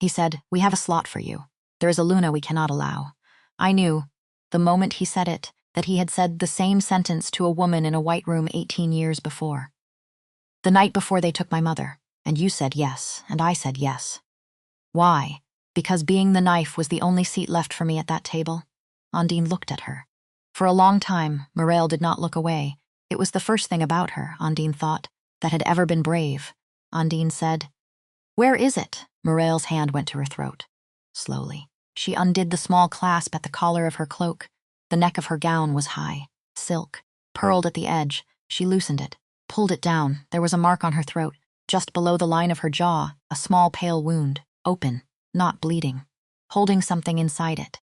He said, we have a slot for you. There is a Luna we cannot allow. I knew, the moment he said it, that he had said the same sentence to a woman in a white room 18 years before. The night before they took my mother, and you said yes, and I said yes. Why? Because being the knife was the only seat left for me at that table? Ondine looked at her. For a long time, Morel did not look away. It was the first thing about her, Ondine thought, that had ever been brave. Ondine said, "Where is it?" Morel's hand went to her throat. Slowly, she undid the small clasp at the collar of her cloak. The neck of her gown was high, silk, pearled at the edge. She loosened it, pulled it down. There was a mark on her throat, just below the line of her jaw, a small pale wound, open, not bleeding, holding something inside it.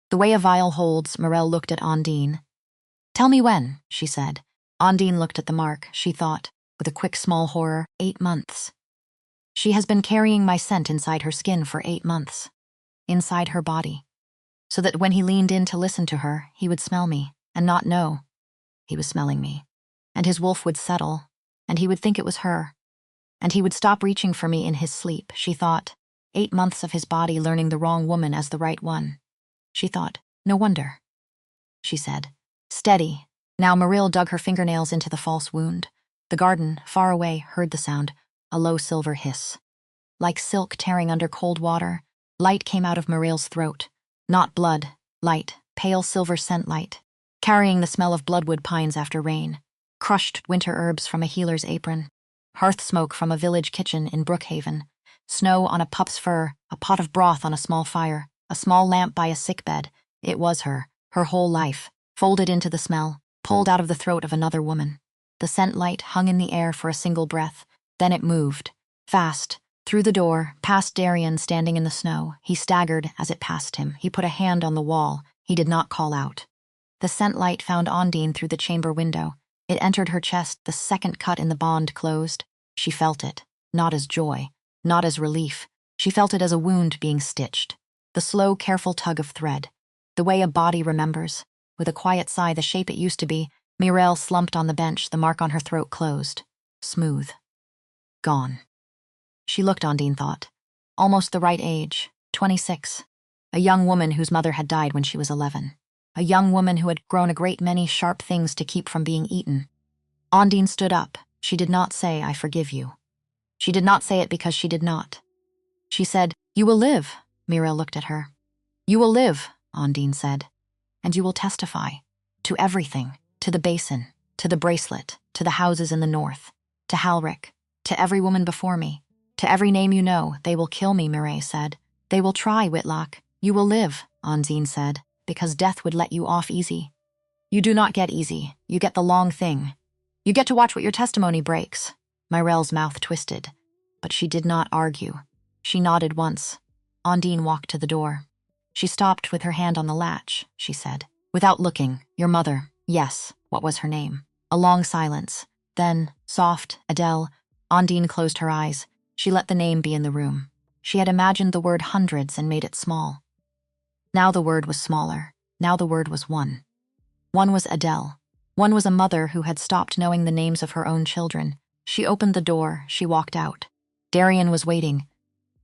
The way a vial holds, Morel looked at Ondine. "Tell me when," she said. Ondine looked at the mark, she thought, with a quick small horror, 8 months. She has been carrying my scent inside her skin for 8 months, inside her body, so that when he leaned in to listen to her, he would smell me and not know he was smelling me. And his wolf would settle, and he would think it was her, and he would stop reaching for me in his sleep, she thought. 8 months of his body learning the wrong woman as the right one. She thought, no wonder. She said, "Steady." Now Morel dug her fingernails into the false wound. The garden, far away, heard the sound, a low silver hiss. Like silk tearing under cold water, light came out of Morel's throat. Not blood, light, pale silver scent light, carrying the smell of bloodwood pines after rain, crushed winter herbs from a healer's apron, hearth smoke from a village kitchen in Brookhaven, snow on a pup's fur, a pot of broth on a small fire, a small lamp by a sickbed. It was her whole life, folded into the smell, pulled out of the throat of another woman. The scent light hung in the air for a single breath, then it moved, fast, through the door, past Darien standing in the snow. He staggered as it passed him. He put a hand on the wall. He did not call out. The scent light found Ondine through the chamber window. It entered her chest, the second cut in the bond closed. She felt it, not as joy, not as relief. She felt it as a wound being stitched. The slow, careful tug of thread. The way a body remembers. With a quiet sigh, the shape it used to be, Morel slumped on the bench, the mark on her throat closed. Smooth. Gone. She looked, Ondine thought. Almost the right age, 26. A young woman whose mother had died when she was 11. A young woman who had grown a great many sharp things to keep from being eaten. Ondine stood up. She did not say, "I forgive you." She did not say it because she did not. She said, "You will live." Morel looked at her. "You will live," Ondine said. "And you will testify. To everything. To the basin. To the bracelet. To the houses in the north. To Halric. To every woman before me. To every name you know. They will kill me," Morel said. "They will try, Whitlock. You will live," Ondine said, "because death would let you off easy. You do not get easy. You get the long thing. You get to watch what your testimony breaks." Morel's mouth twisted, but she did not argue. She nodded once. Ondine walked to the door. She stopped with her hand on the latch, she said. Without looking, "Your mother, yes, what was her name?" A long silence. Then, soft, Adele. Ondine closed her eyes. She let the name be in the room. She had imagined the word hundreds and made it small. Now the word was smaller. Now the word was one. One was Adele. One was a mother who had stopped knowing the names of her own children. She opened the door. She walked out. Darien was waiting.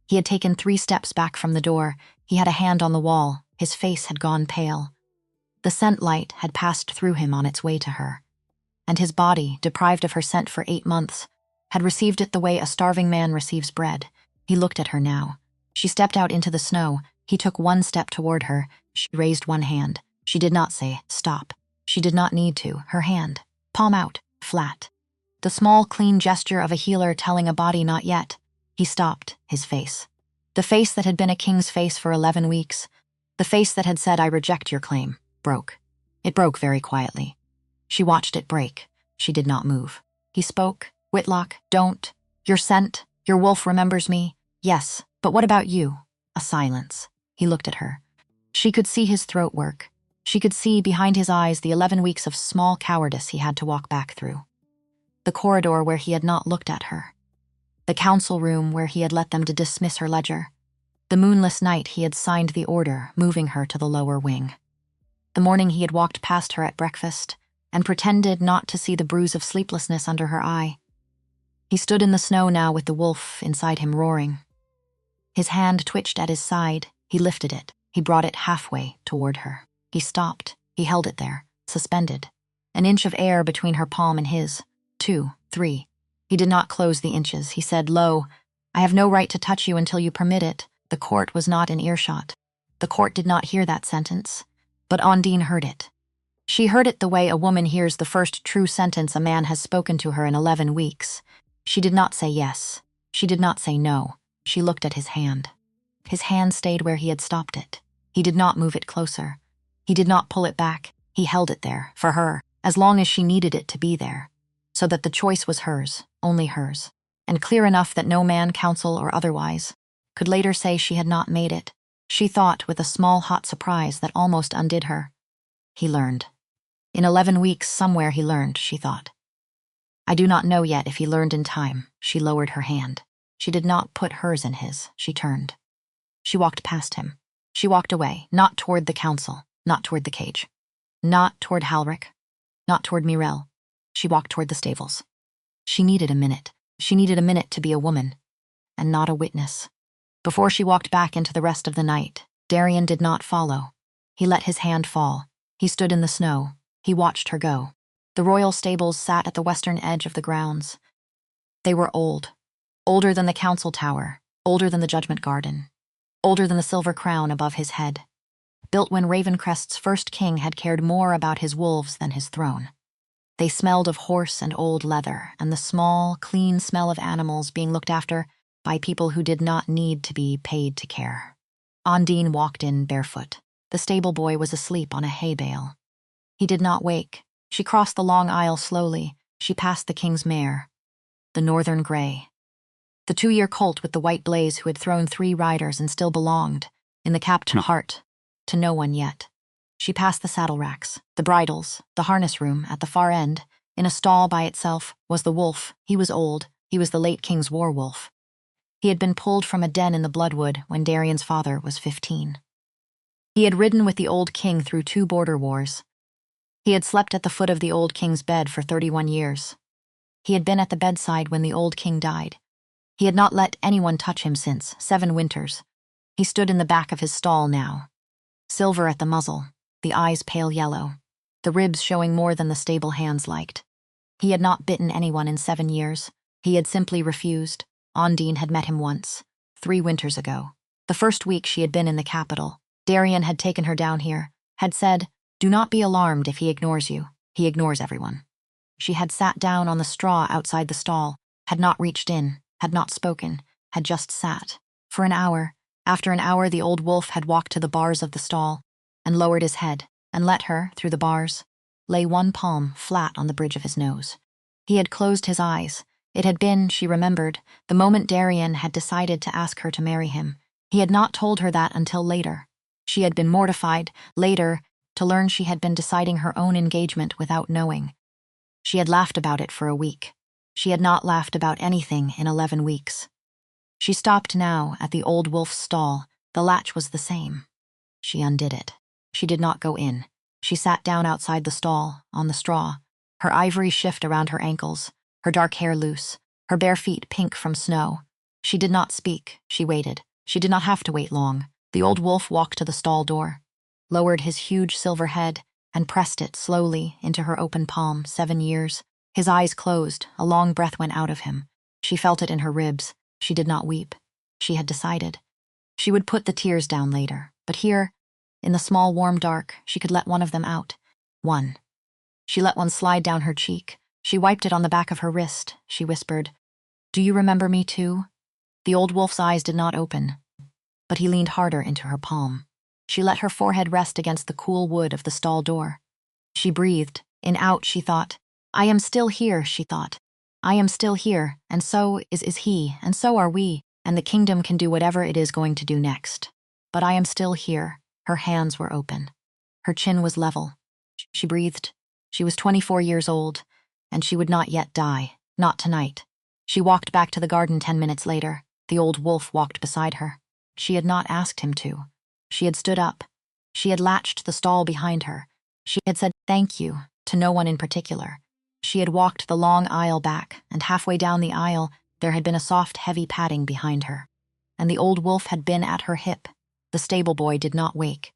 He had taken 3 steps back from the door. He had a hand on the wall. His face had gone pale. The scent light had passed through him on its way to her. And his body, deprived of her scent for 8 months, had received it the way a starving man receives bread. He looked at her now. She stepped out into the snow. He took 1 step toward her. She raised 1 hand. She did not say, "Stop." She did not need to. Her hand, palm out, flat. The small, clean gesture of a healer telling a body not yet. He stopped, his face. The face that had been a king's face for 11 weeks. The face that had said, "I reject your claim," broke. It broke very quietly. She watched it break. She did not move. He spoke. "Whitlock, don't. Your scent, your wolf remembers me. Yes, but what about you?" A silence. He looked at her. She could see his throat work. She could see behind his eyes the 11 weeks of small cowardice he had to walk back through. The corridor where he had not looked at her. The council room where he had let them to dismiss her ledger. The moonless night he had signed the order, moving her to the lower wing. The morning he had walked past her at breakfast and pretended not to see the bruise of sleeplessness under her eye. He stood in the snow now with the wolf inside him roaring. His hand twitched at his side. He lifted it. He brought it halfway toward her. He stopped. He held it there, suspended. An inch of air between her palm and his. 2, 3. He did not close the inches. He said low, "I have no right to touch you until you permit it." The court was not in earshot. The court did not hear that sentence, but Ondine heard it. She heard it the way a woman hears the first true sentence a man has spoken to her in 11 weeks. She did not say yes. She did not say no. She looked at his hand. His hand stayed where he had stopped it. He did not move it closer. He did not pull it back. He held it there, for her, as long as she needed it to be there, so that the choice was hers, only hers, and clear enough that no man, counsel or otherwise, could later say she had not made it. She thought with a small hot surprise that almost undid her. He learned. In 11 weeks somewhere he learned, she thought. I do not know yet if he learned in time. She lowered her hand. She did not put hers in his. She turned. She walked past him. She walked away, not toward the council, not toward the cage, not toward Halric, not toward Mirel. She walked toward the stables. She needed a minute. She needed a minute to be a woman, and not a witness. Before she walked back into the rest of the night, Darien did not follow. He let his hand fall. He stood in the snow. He watched her go. The royal stables sat at the western edge of the grounds. They were old. Older than the council tower, older than the judgment garden, older than the silver crown above his head. Built when Ravencrest's first king had cared more about his wolves than his throne. They smelled of horse and old leather, and the small, clean smell of animals being looked after by people who did not need to be paid to care. Ondine walked in barefoot. The stable boy was asleep on a hay bale. He did not wake. She crossed the long aisle slowly. She passed the king's mare, the northern gray. The 2-year colt with the white blaze who had thrown 3 riders and still belonged, in the captain's heart, to no one yet. She passed the saddle racks, the bridles, the harness room. At the far end, in a stall by itself, was the wolf. He was old. He was the late king's war wolf. He had been pulled from a den in the Bloodwood when Darien's father was 15. He had ridden with the old king through 2 border wars. He had slept at the foot of the old king's bed for 31 years. He had been at the bedside when the old king died. He had not let anyone touch him since 7 winters. He stood in the back of his stall now. Silver at the muzzle, the eyes pale yellow, the ribs showing more than the stable hands liked. He had not bitten anyone in 7 years. He had simply refused. Ondine had met him once, 3 winters ago. The first week she had been in the capital. Darien had taken her down here, had said, "Do not be alarmed if he ignores you. He ignores everyone." She had sat down on the straw outside the stall, had not reached in, had not spoken, had just sat. For an hour. After an hour, the old wolf had walked to the bars of the stall and lowered his head and let her, through the bars, lay one palm flat on the bridge of his nose. He had closed his eyes. It had been, she remembered, the moment Darien had decided to ask her to marry him. He had not told her that until later. She had been mortified, later, to learn she had been deciding her own engagement without knowing. She had laughed about it for a week. She had not laughed about anything in 11 weeks. She stopped now at the old wolf's stall. The latch was the same. She undid it. She did not go in. She sat down outside the stall, on the straw, her ivory shift around her ankles, her dark hair loose, her bare feet pink from snow. She did not speak. She waited. She did not have to wait long. The old wolf walked to the stall door, lowered his huge silver head, and pressed it slowly into her open palm. 7 years. His eyes closed. A long breath went out of him. She felt it in her ribs. She did not weep. She had decided. She would put the tears down later, but here, in the small warm dark, she could let one of them out. One. She let one slide down her cheek. She wiped it on the back of her wrist. She whispered, "Do you remember me too?" The old wolf's eyes did not open, but he leaned harder into her palm. She let her forehead rest against the cool wood of the stall door. She breathed. In out, she thought. "I am still here," she thought. "I am still here, and so is he, and so are we, and the kingdom can do whatever it is going to do next. But I am still here." Her hands were open. Her chin was level. She breathed. She was 24 years old, and she would not yet die. Not tonight. She walked back to the garden 10 minutes later. The old wolf walked beside her. She had not asked him to. She had stood up. She had latched the stall behind her. She had said thank you to no one in particular. She had walked the long aisle back, and halfway down the aisle there had been a soft, heavy padding behind her. And the old wolf had been at her hip. The stable boy did not wake.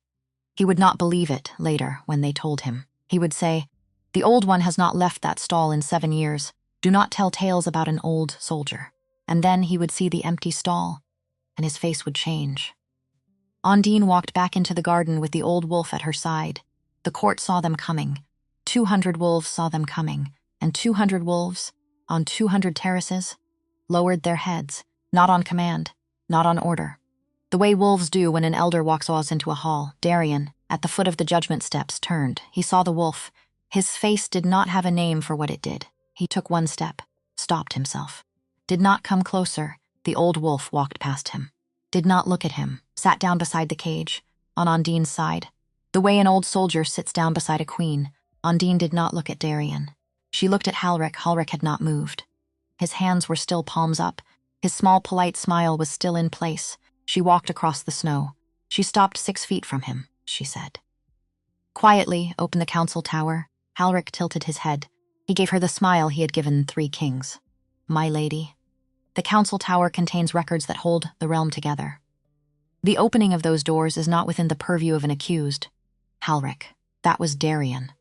He would not believe it later when they told him. He would say, "The old one has not left that stall in 7 years. Do not tell tales about an old soldier." And then he would see the empty stall, and his face would change. Ondine walked back into the garden with the old wolf at her side. The court saw them coming. 200 wolves saw them coming, and 200 wolves, on 200 terraces, lowered their heads, not on command, not on order. The way wolves do when an elder walks us into a hall. Darien, at the foot of the judgment steps, turned. He saw the wolf. His face did not have a name for what it did. He took one step, stopped himself. Did not come closer. The old wolf walked past him. Did not look at him, sat down beside the cage, on Ondine's side. The way an old soldier sits down beside a queen. Ondine did not look at Darien. She looked at Halric. Halric had not moved. His hands were still palms up. His small, polite smile was still in place. She walked across the snow. She stopped 6 feet from him, she said. Quietly, open the council tower. Halric tilted his head. He gave her the smile he had given 3 kings. My lady. The council tower contains records that hold the realm together. The opening of those doors is not within the purview of an accused. Halric, that was Darien.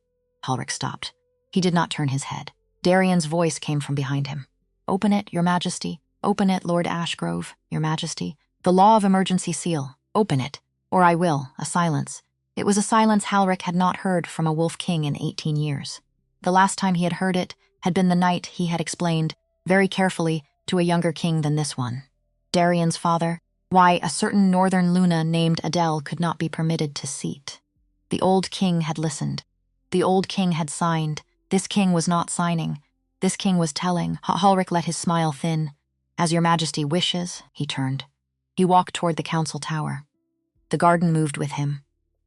Halric stopped. He did not turn his head. Darien's voice came from behind him. Open it, your majesty. Open it, Lord Ashgrove, your majesty. The law of emergency seal. Open it, or I will. A silence. It was a silence Halric had not heard from a wolf king in 18 years. The last time he had heard it had been the night he had explained, very carefully, to a younger king than this one. Darien's father, why a certain northern Luna named Adele could not be permitted to seat. The old king had listened. The old king had signed. This king was not signing. This king was telling. Halric let his smile thin. As your majesty wishes, he turned. He walked toward the council tower. The garden moved with him.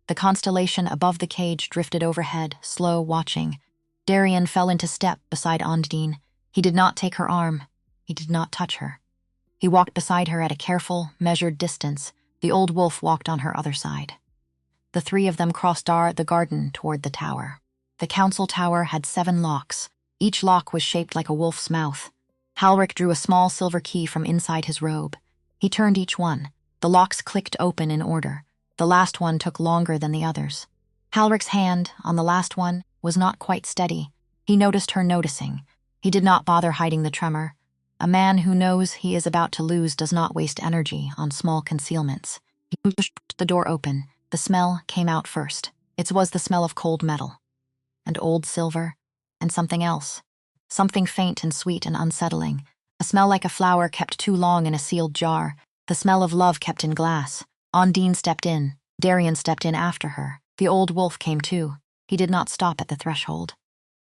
The constellation above the cage drifted overhead, slow, watching. Darien fell into step beside Ondine. He did not take her arm. He did not touch her. He walked beside her at a careful, measured distance. The old wolf walked on her other side. The 3 of them crossed the garden toward the tower. The council tower had 7 locks. Each lock was shaped like a wolf's mouth. Halric drew a small silver key from inside his robe. He turned each one. The locks clicked open in order. The last one took longer than the others. Halric's hand, on the last one, was not quite steady. He noticed her noticing. He did not bother hiding the tremor. A man who knows he is about to lose does not waste energy on small concealments. He pushed the door open. The smell came out first. It was the smell of cold metal. And old silver. And something else. Something faint and sweet and unsettling. A smell like a flower kept too long in a sealed jar. The smell of love kept in glass. Ondine stepped in. Darien stepped in after her. The old wolf came too. He did not stop at the threshold.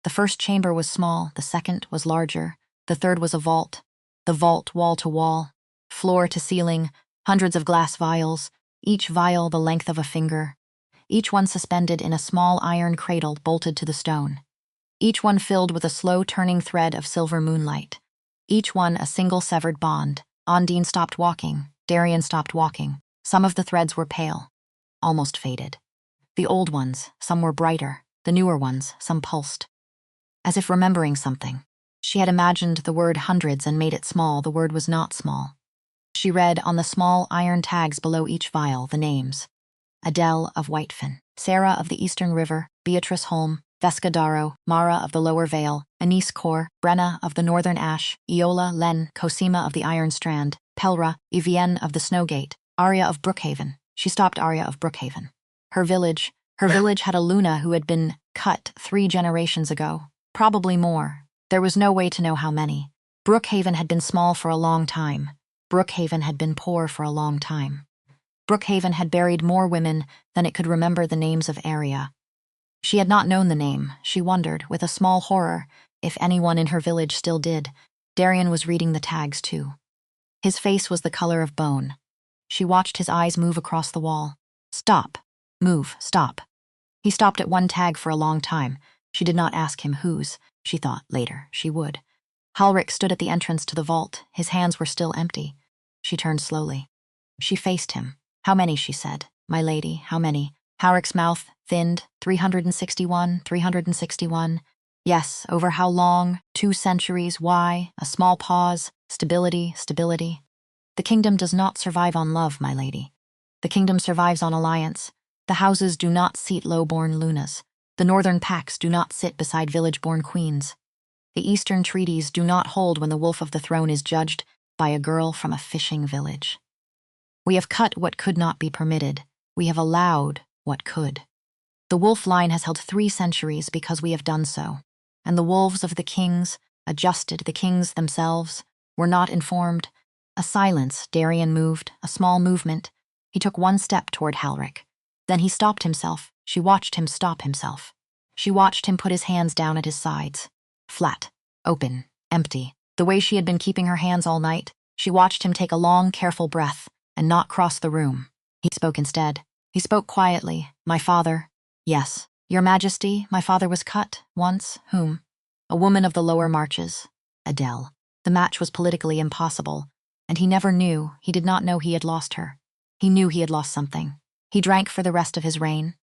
The first chamber was small. The second was larger. The third was a vault. The vault, wall to wall. Floor to ceiling. Hundreds of glass vials. Each vial the length of a finger. Each one suspended in a small iron cradle bolted to the stone. Each one filled with a slow-turning thread of silver moonlight. Each one a single severed bond. Ondine stopped walking. Darien stopped walking. Some of the threads were pale, almost faded. The old ones, some were brighter. The newer ones, some pulsed. As if remembering something. She had imagined the word hundreds and made it small. The word was not small. She read on the small iron tags below each vial the names. Adele of Whitefin, Sarah of the Eastern River, Beatrice Holm, Vesca Darrow, Mara of the Lower Vale, Anise Kor, Brenna of the Northern Ash, Iola, Len, Cosima of the Iron Strand, Pelra, Evienne of the Snowgate, Arya of Brookhaven. She stopped Arya of Brookhaven. Her village had a Luna who had been cut 3 generations ago, probably more. There was no way to know how many. Brookhaven had been small for a long time. Brookhaven had been poor for a long time. Brookhaven had buried more women than it could remember the names of area. She had not known the name. She wondered, with a small horror, if anyone in her village still did. Darien was reading the tags, too. His face was the color of bone. She watched his eyes move across the wall. Stop. Move. Stop. He stopped at one tag for a long time. She did not ask him whose. She thought, later, she would. Halric stood at the entrance to the vault. His hands were still empty. She turned slowly. She faced him. How many, she said. My lady, how many? Halric's mouth thinned. 361, 361. Yes, over how long? 2 centuries. Why? A small pause. Stability, stability. The kingdom does not survive on love, my lady. The kingdom survives on alliance. The houses do not seat low-born lunas. The northern packs do not sit beside village-born queens. The eastern treaties do not hold when the wolf of the throne is judged by a girl from a fishing village. We have cut what could not be permitted. We have allowed what could. The wolf line has held 3 centuries because we have done so. And the wolves of the kings, adjusted, the kings themselves, were not informed. A silence, Darien moved, a small movement. He took 1 step toward Halric. Then he stopped himself. She watched him stop himself. She watched him put his hands down at his sides. Flat, open, empty. The way she had been keeping her hands all night. She watched him take a long, careful breath and not cross the room. He spoke instead. He spoke quietly. My father. Yes. Your Majesty, my father was cut, once. Whom? A woman of the lower marches. Adele. The match was politically impossible, and he never knew, he did not know he had lost her. He knew he had lost something. He drank for the rest of his reign.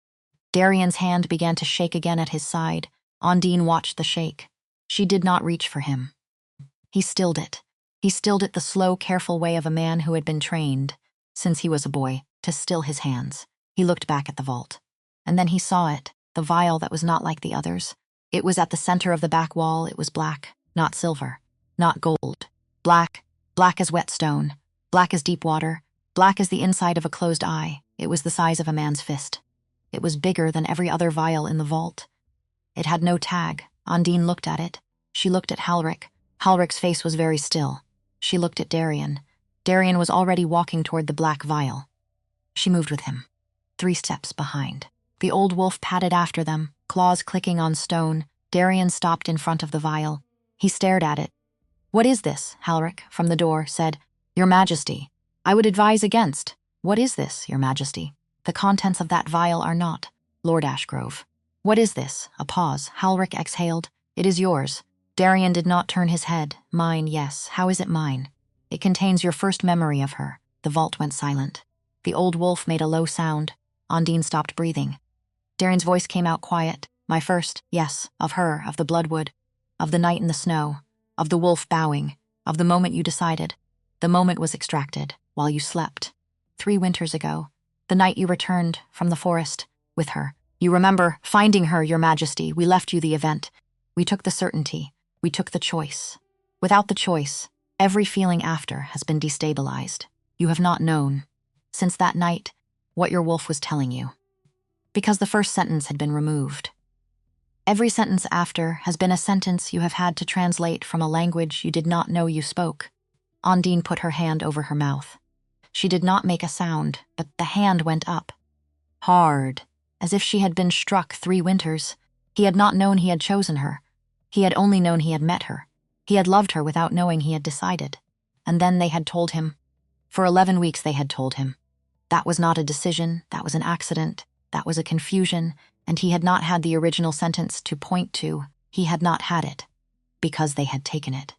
Darien's hand began to shake again at his side. Ondine watched the shake. She did not reach for him. He stilled it. He stilled it the slow, careful way of a man who had been trained, since he was a boy, to still his hands. He looked back at the vault. And then he saw it, the vial that was not like the others. It was at the center of the back wall. It was black, not silver, not gold. Black, black as wet stone, black as deep water, black as the inside of a closed eye. It was the size of a man's fist. It was bigger than every other vial in the vault. It had no tag. Ondine looked at it. She looked at Halric. Halric's face was very still. She looked at Darien. Darien was already walking toward the black vial. She moved with him, 3 steps behind. The old wolf padded after them, claws clicking on stone. Darien stopped in front of the vial. He stared at it. What is this? Halric, from the door, said. Your Majesty, I would advise against. What is this, Your Majesty? The contents of that vial are not. Lord Ashgrove. What is this? A pause. Halric exhaled. It is yours. Darien did not turn his head. Mine, yes. How is it mine? It contains your first memory of her. The vault went silent. The old wolf made a low sound. Ondine stopped breathing. Darien's voice came out quiet. My first, yes, of her, of the bloodwood, of the night in the snow, of the wolf bowing, of the moment you decided. The moment was extracted, while you slept. 3 winters ago, the night you returned from the forest, with her. You remember finding her, Your Majesty. We left you the event. We took the certainty. We took the choice. Without the choice, every feeling after has been destabilized. You have not known, since that night, what your wolf was telling you. Because the first sentence had been removed. Every sentence after has been a sentence you have had to translate from a language you did not know you spoke. Ondine put her hand over her mouth. She did not make a sound, but the hand went up. Hard, as if she had been struck 3 winters. He had not known he had chosen her. He had only known he had met her. He had loved her without knowing he had decided. And then they had told him. For 11 weeks they had told him. That was not a decision, that was an accident. That was a confusion, and he had not had the original sentence to point to. He had not had it, because they had taken it.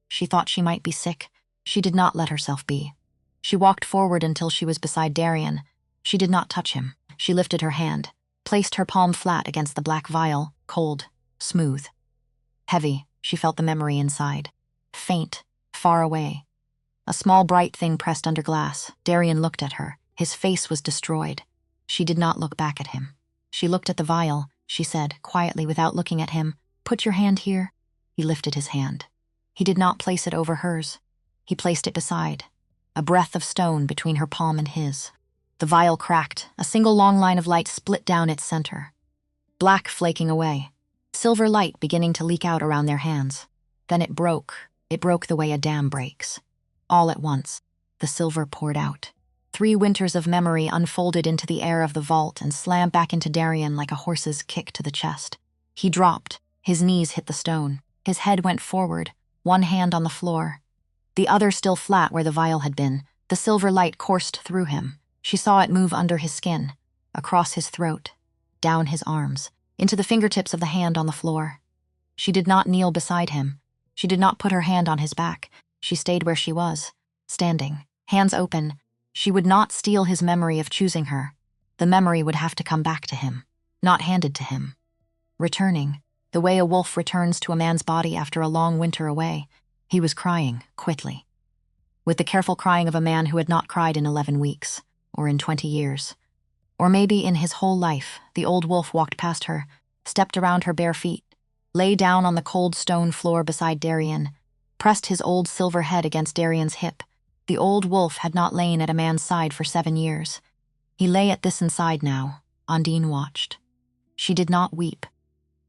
She thought she might be sick. She did not let herself be. She walked forward until she was beside Darien. She did not touch him. She lifted her hand, placed her palm flat against the black vial, cold, smooth. Heavy, she felt the memory inside. Faint, far away. A small bright thing pressed under glass. Darien looked at her. His face was destroyed. She did not look back at him. She looked at the vial. She said, quietly without looking at him, Put your hand here. He lifted his hand. He did not place it over hers. He placed it beside, a breath of stone between her palm and his. The vial cracked. A single long line of light split down its center. Black flaking away. Silver light beginning to leak out around their hands. Then it broke. It broke the way a dam breaks. All at once, the silver poured out. 3 winters of memory unfolded into the air of the vault and slammed back into Darien like a horse's kick to the chest. He dropped. His knees hit the stone. His head went forward, one hand on the floor, the other still flat where the vial had been. The silver light coursed through him. She saw it move under his skin, across his throat, down his arms, into the fingertips of the hand on the floor. She did not kneel beside him. She did not put her hand on his back. She stayed where she was, standing, hands open. She would not steal his memory of choosing her. The memory would have to come back to him, not handed to him. Returning, the way a wolf returns to a man's body after a long winter away. He was crying, quickly. With the careful crying of a man who had not cried in 11 weeks, or in 20 years. Or maybe in his whole life, the old wolf walked past her, stepped around her bare feet, lay down on the cold stone floor beside Darien, pressed his old silver head against Darien's hip. The old wolf had not lain at a man's side for 7 years. He lay at this side now. Ondine watched. She did not weep,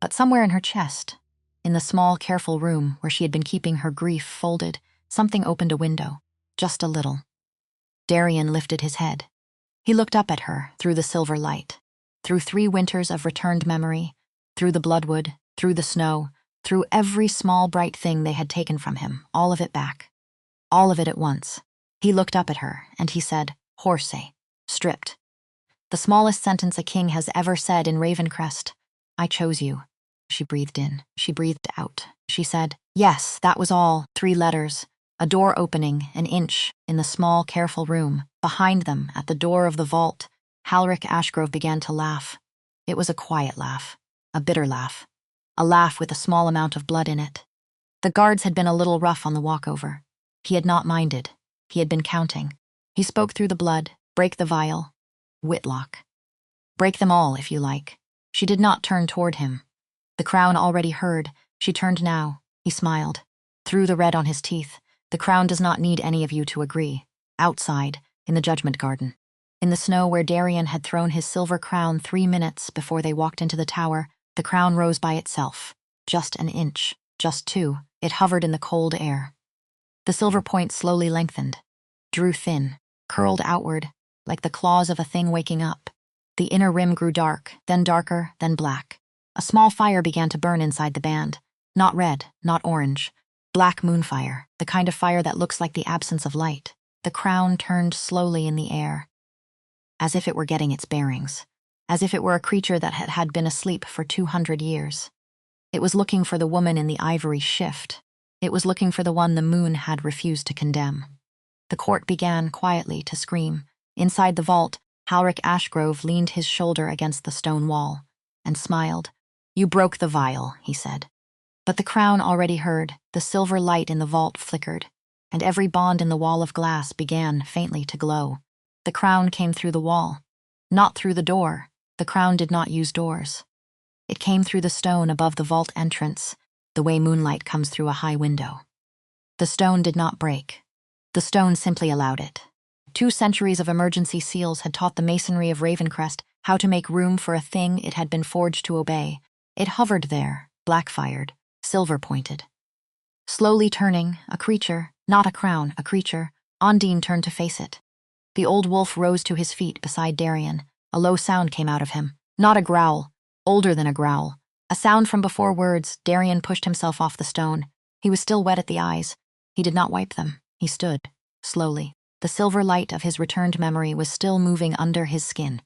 but somewhere in her chest, in the small, careful room where she had been keeping her grief folded, something opened a window, just a little. Darien lifted his head. He looked up at her through the silver light, through 3 winters of returned memory, through the bloodwood, through the snow, through every small bright thing they had taken from him, all of it back. All of it at once. He looked up at her, and he said, "Horse, stripped." The smallest sentence a king has ever said in Ravencrest. "I chose you." She breathed in. She breathed out. She said, "Yes, that was all." 3 letters. A door opening, an inch, in the small, careful room. Behind them, at the door of the vault, Halric Ashgrove began to laugh. It was a quiet laugh, a bitter laugh, a laugh with a small amount of blood in it. The guards had been a little rough on the walkover. He had not minded. He had been counting. He spoke through the blood. "Break the vial. Whitlock. Break them all, if you like." She did not turn toward him. The crown already heard. She turned now. He smiled. Through the red on his teeth. "The crown does not need any of you to agree." Outside, in the judgment garden. In the snow where Darien had thrown his silver crown 3 minutes before they walked into the tower, the crown rose by itself. Just an inch. Just 2. It hovered in the cold air. The silver point slowly lengthened, drew thin, curled outward, like the claws of a thing waking up. The inner rim grew dark, then darker, then black. A small fire began to burn inside the band. Not red, not orange. Black moonfire, the kind of fire that looks like the absence of light. The crown turned slowly in the air, as if it were getting its bearings, as if it were a creature that had been asleep for 200 years. It was looking for the woman in the ivory shift. It was looking for the one the moon had refused to condemn. The court began quietly to scream. Inside the vault, Halric Ashgrove leaned his shoulder against the stone wall and smiled. "You broke the vial," he said. But the crown already heard. The silver light in the vault flickered, and every bond in the wall of glass began faintly to glow. The crown came through the wall, not through the door. The crown did not use doors. It came through the stone above the vault entrance, the way moonlight comes through a high window. The stone did not break. The stone simply allowed it. 2 centuries of emergency seals had taught the masonry of Ravencrest how to make room for a thing it had been forged to obey. It hovered there, black-fired, silver-pointed. Slowly turning, a creature, not a crown, a creature, Ondine turned to face it. The old wolf rose to his feet beside Darien. A low sound came out of him. Not a growl, older than a growl. A sound from before words. Darien pushed himself off the stone. He was still wet at the eyes. He did not wipe them. He stood, slowly. The silver light of his returned memory was still moving under his skin.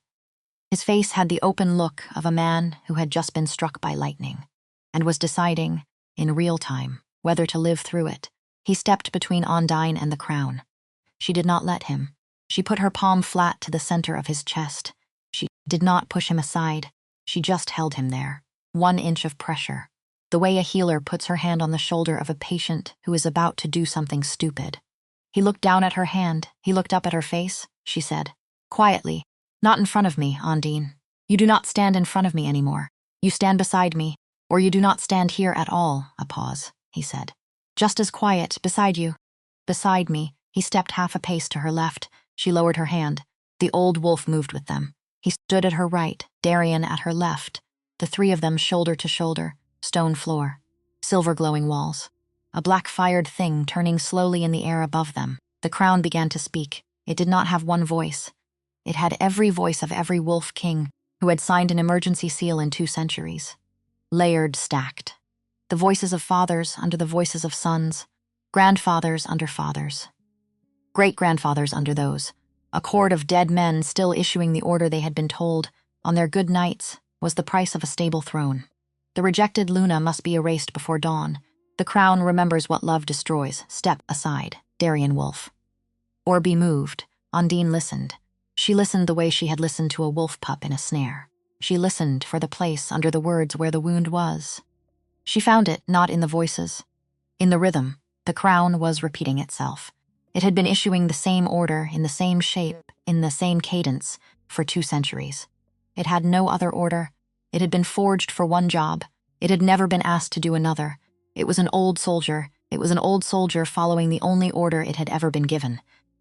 His face had the open look of a man who had just been struck by lightning and was deciding, in real time, whether to live through it. He stepped between Ondine and the crown. She did not let him. She put her palm flat to the center of his chest. She did not push him aside. She just held him there. 1 inch of pressure. The way a healer puts her hand on the shoulder of a patient who is about to do something stupid. He looked down at her hand. He looked up at her face. She said, quietly, "Not in front of me, Ondine. You do not stand in front of me anymore. You stand beside me, or you do not stand here at all." A pause, he said. "Just as quiet, beside you." Beside me. He stepped half a pace to her left. She lowered her hand. The old wolf moved with them. He stood at her right, Darien at her left, the 3 of them shoulder to shoulder, stone floor, silver glowing walls. A black-fired thing turning slowly in the air above them. The crown began to speak. It did not have one voice. It had every voice of every wolf king who had signed an emergency seal in 2 centuries. Layered, stacked. The voices of fathers under the voices of sons, grandfathers under fathers, great-grandfathers under those. A chord of dead men still issuing the order they had been told, on their good nights, was the price of a stable throne. The rejected Luna must be erased before dawn. The crown remembers what love destroys. Step aside, Darien Wolf. Or be moved. Ondine listened. She listened the way she had listened to a wolf pup in a snare. She listened for the place under the words where the wound was. She found it not in the voices. In the rhythm, the crown was repeating itself. It had been issuing the same order, in the same shape, in the same cadence, for 2 centuries. It had no other order. It had been forged for one job. It had never been asked to do another. It was an old soldier. It was an old soldier following the only order it had ever been given.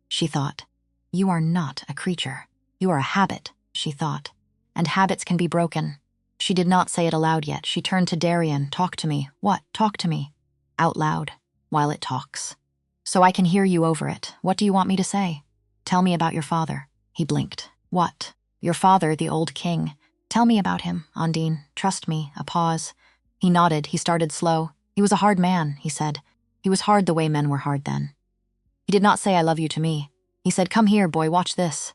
She thought, "You are not a creature. You are a habit," she thought. "And habits can be broken." She did not say it aloud yet. She turned to Darien. "Talk to me." "What? Talk to me." "Out loud, while it talks. So I can hear you over it. What do you want me to say?" "Tell me about your father." He blinked. "What?" "Your father, the old king. Tell me about him, Ondine. Trust me." A pause. He nodded. He started slow. "He was a hard man," he said. "He was hard the way men were hard then. He did not say 'I love you' to me. He said, 'Come here, boy, watch this.'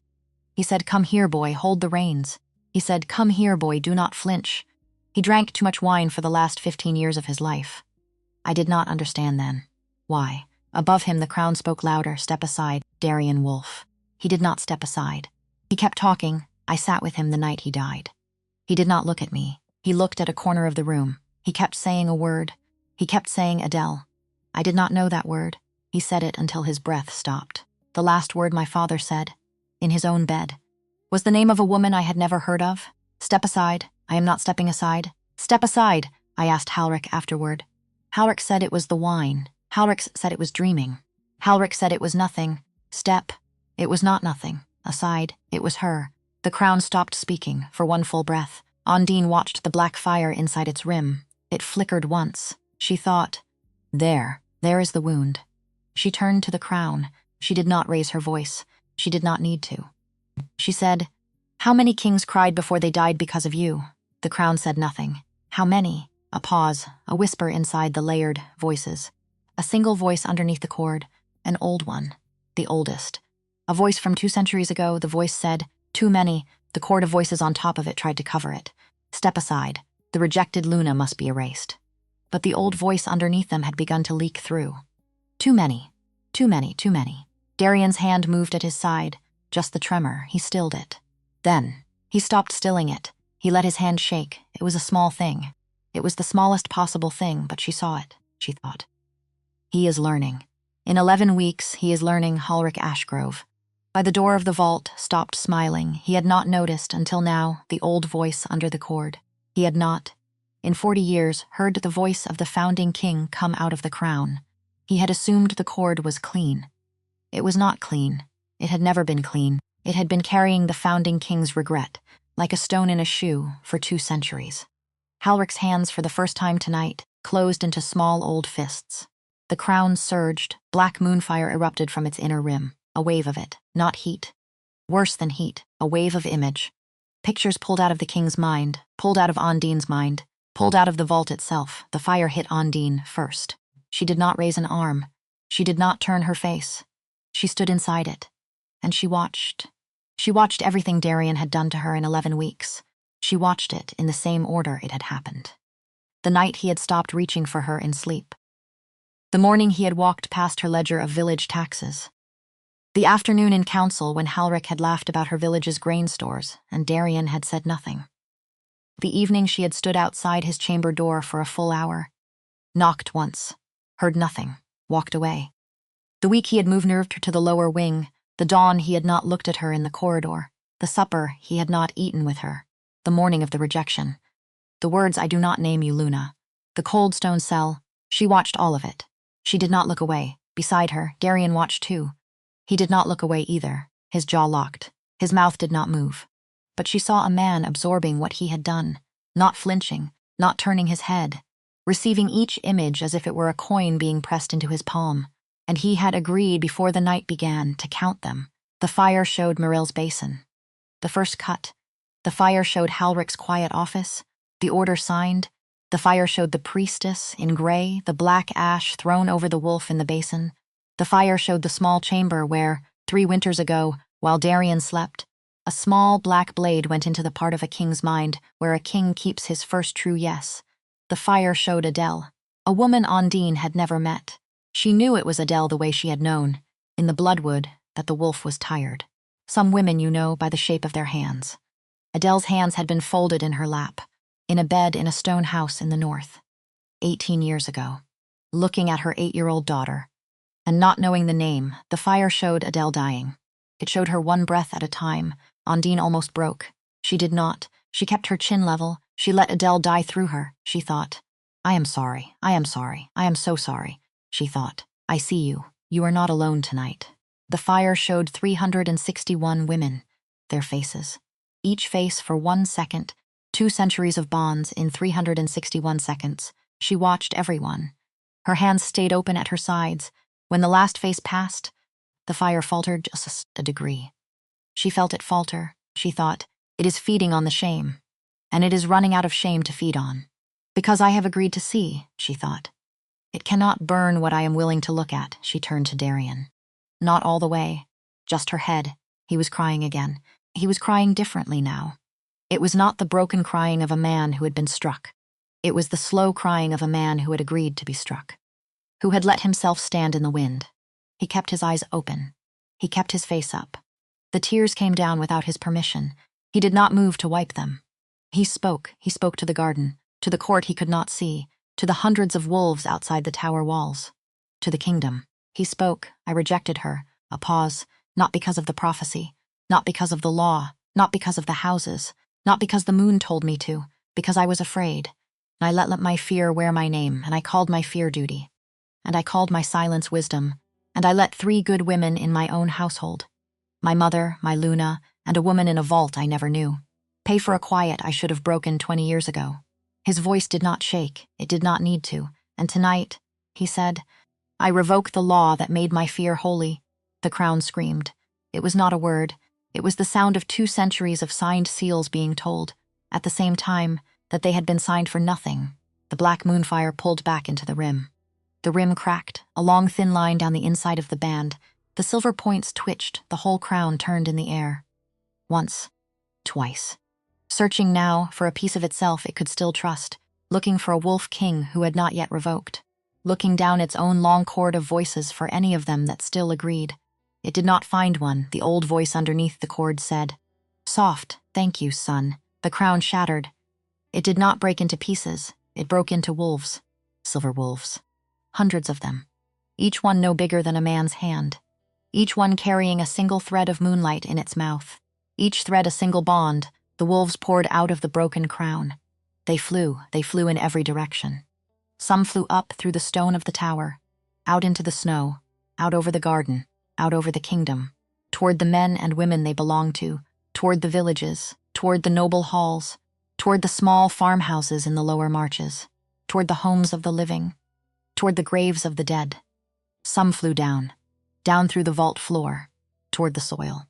He said, 'Come here, boy, hold the reins.' He said, 'Come here, boy, do not flinch.' He drank too much wine for the last 15 years of his life." I did not understand then. Why? Above him the crown spoke louder. "Step aside, Darien Wolf." He did not step aside. He kept talking. I sat with him the night he died. He did not look at me. He looked at a corner of the room. He kept saying a word. He kept saying Adele. I did not know that word. He said it until his breath stopped. The last word my father said, in his own bed, was the name of a woman I had never heard of. "Step aside." "I am not stepping aside." "Step aside," I asked Halric afterward. Halric said it was the wine. Halric said it was dreaming. Halric said it was nothing. Step. It was not nothing. Aside. It was her. The crown stopped speaking for one full breath. Ondine watched the black fire inside its rim. It flickered once. She thought, there is the wound. She turned to the crown. She did not raise her voice. She did not need to. She said, "How many kings cried before they died because of you?" The crown said nothing. "How many?" A pause, a whisper inside the layered voices. A single voice underneath the cord, an old one, the oldest. A voice from 2 centuries ago. The voice said, "Too many." The chord of voices on top of it tried to cover it. "Step aside. The rejected Luna must be erased." But the old voice underneath them had begun to leak through. "Too many. Too many, too many." Darien's hand moved at his side, just the tremor. He stilled it. Then, he stopped stilling it. He let his hand shake. It was a small thing. It was the smallest possible thing, but she saw it, she thought. He is learning. In 11 weeks, he is learning Halric Ashgrove. By the door of the vault, stopped smiling. He had not noticed, until now, the old voice under the cord. He had not, in 40 years, heard the voice of the founding king come out of the crown. He had assumed the cord was clean. It was not clean. It had never been clean. It had been carrying the founding king's regret, like a stone in a shoe, for 2 centuries. Halric's hands, for the first time tonight, closed into small old fists. The crown surged. Black moonfire erupted from its inner rim. A wave of it, not heat. Worse than heat, a wave of image. Pictures pulled out of the king's mind, pulled out of Ondine's mind, pulled out of the vault itself. The fire hit Ondine first. She did not raise an arm. She did not turn her face. She stood inside it. And she watched. She watched everything Darien had done to her in 11 weeks. She watched it in the same order it had happened. The night he had stopped reaching for her in sleep. The morning he had walked past her ledger of village taxes. The afternoon in council when Halric had laughed about her village's grain stores and Darien had said nothing. The evening she had stood outside his chamber door for a full hour. Knocked once. Heard nothing. Walked away. The week he had moved her to the lower wing. The dawn he had not looked at her in the corridor. The supper he had not eaten with her. The morning of the rejection. The words, "I do not name you, Luna." The cold stone cell. She watched all of it. She did not look away. Beside her, Darien watched too. He did not look away either. His jaw locked. His mouth did not move. But she saw a man absorbing what he had done, not flinching, not turning his head, receiving each image as if it were a coin being pressed into his palm. And he had agreed before the night began to count them. The fire showed Maril's basin. The first cut. The fire showed Halric's quiet office. The order signed. The fire showed the priestess, in gray, the black ash thrown over the wolf in the basin. The fire showed the small chamber where, 3 winters ago, while Darien slept, a small black blade went into the part of a king's mind where a king keeps his first true yes. The fire showed Adele, a woman Ondine had never met. She knew it was Adele the way she had known, in the bloodwood, that the wolf was tired. Some women, you know, by the shape of their hands. Adele's hands had been folded in her lap, in a bed in a stone house in the north, 18 years ago, looking at her 8-year-old daughter. And not knowing the name, the fire showed Adele dying. It showed her one breath at a time. Ondine almost broke. She did not. She kept her chin level. She let Adele die through her, she thought. I am sorry. I am sorry. I am so sorry, she thought. I see you. You are not alone tonight. The fire showed 361 women, their faces. Each face for 1 second, 2 centuries of bonds in 361 seconds. She watched everyone. Her hands stayed open at her sides. When the last face passed, the fire faltered just a degree. She felt it falter. She thought, it is feeding on the shame. And it is running out of shame to feed on. Because I have agreed to see, she thought. It cannot burn what I am willing to look at, she turned to Darien. Not all the way. Just her head. He was crying again. He was crying differently now. It was not the broken crying of a man who had been struck. It was the slow crying of a man who had agreed to be struck. Who had let himself stand in the wind. He kept his eyes open. He kept his face up. The tears came down without his permission. He did not move to wipe them. He spoke to the garden, to the court he could not see, to the hundreds of wolves outside the tower walls, to the kingdom. He spoke, I rejected her, a pause, not because of the prophecy, not because of the law, not because of the houses, not because the moon told me to, because I was afraid. And I let my fear wear my name, and I called my fear duty. And I called my silence wisdom, and I let 3 good women in my own household. My mother, my Luna, and a woman in a vault I never knew. Pay for a quiet I should have broken 20 years ago. His voice did not shake, it did not need to, and tonight, he said, I revoke the law that made my fear holy. The crown screamed. It was not a word, it was the sound of 2 centuries of signed seals being told, at the same time, that they had been signed for nothing. The black moonfire pulled back into the rim. The rim cracked, a long thin line down the inside of the band. The silver points twitched, the whole crown turned in the air. Once, twice. Searching now for a piece of itself it could still trust, looking for a wolf king who had not yet revoked, looking down its own long cord of voices for any of them that still agreed. It did not find one, the old voice underneath the cord said. Soft, thank you, son. The crown shattered. It did not break into pieces, it broke into wolves, silver wolves. Hundreds of them, each one no bigger than a man's hand, each one carrying a single thread of moonlight in its mouth, each thread a single bond. The wolves poured out of the broken crown. They flew in every direction. Some flew up through the stone of the tower, out into the snow, out over the garden, out over the kingdom, toward the men and women they belonged to, toward the villages, toward the noble halls, toward the small farmhouses in the lower marches, toward the homes of the living, toward the graves of the dead. Some flew down through the vault floor, toward the soil.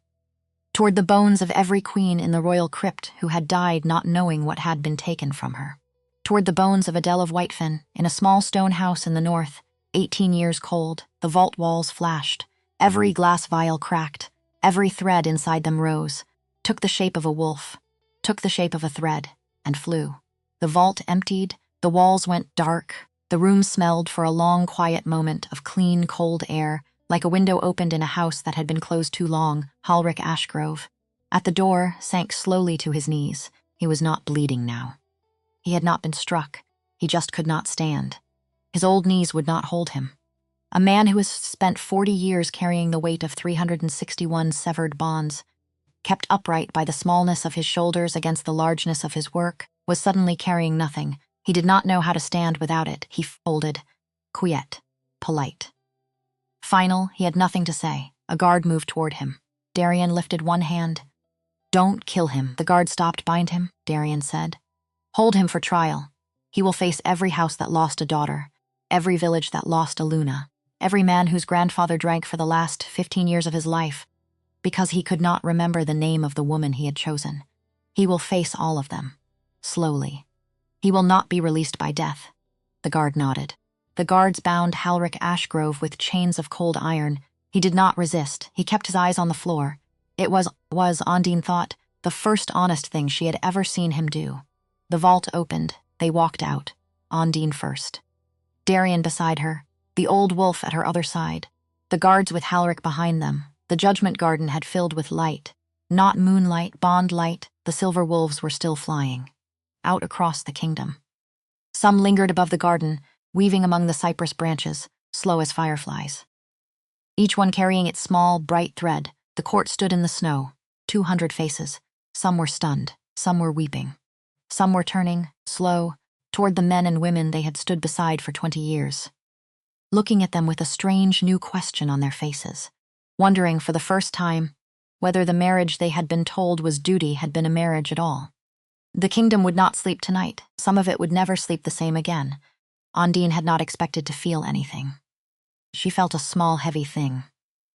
Toward the bones of every queen in the royal crypt who had died not knowing what had been taken from her. Toward the bones of Adele of Whitefin in a small stone house in the north, 18 years cold, the vault walls flashed, every glass vial cracked, every thread inside them rose, took the shape of a wolf, took the shape of a thread, and flew. The vault emptied, the walls went dark, the room smelled for a long quiet moment of clean, cold air, like a window opened in a house that had been closed too long, Halric Ashgrove. At the door, sank slowly to his knees. He was not bleeding now. He had not been struck. He just could not stand. His old knees would not hold him. A man who has spent 40 years carrying the weight of 361 severed bonds, kept upright by the smallness of his shoulders against the largeness of his work, was suddenly carrying nothing. He did not know how to stand without it. He folded, quiet, polite. Final, he had nothing to say. A guard moved toward him. Darien lifted one hand. Don't kill him. The guard stopped. Bind him, Darien said. Hold him for trial. He will face every house that lost a daughter, every village that lost a Luna, every man whose grandfather drank for the last 15 years of his life, because he could not remember the name of the woman he had chosen. He will face all of them, slowly. He will not be released by death. The guard nodded. The guards bound Halric Ashgrove with chains of cold iron. He did not resist. He kept his eyes on the floor. It was, Ondine thought, the first honest thing she had ever seen him do. The vault opened. They walked out. Ondine first. Darien beside her. The old wolf at her other side. The guards with Halric behind them. The judgment garden had filled with light. Not moonlight, bond light. The silver wolves were still flying. Out across the kingdom. Some lingered above the garden, weaving among the cypress branches, slow as fireflies. each one carrying its small, bright thread. The court stood in the snow, 200 faces. Some were stunned, some were weeping. Some were turning, slow, toward the men and women they had stood beside for 20 years, looking at them with a strange new question on their faces, wondering for the first time whether the marriage they had been told was duty had been a marriage at all. The kingdom would not sleep tonight. Some of it would never sleep the same again. Ondine had not expected to feel anything. She felt a small, heavy thing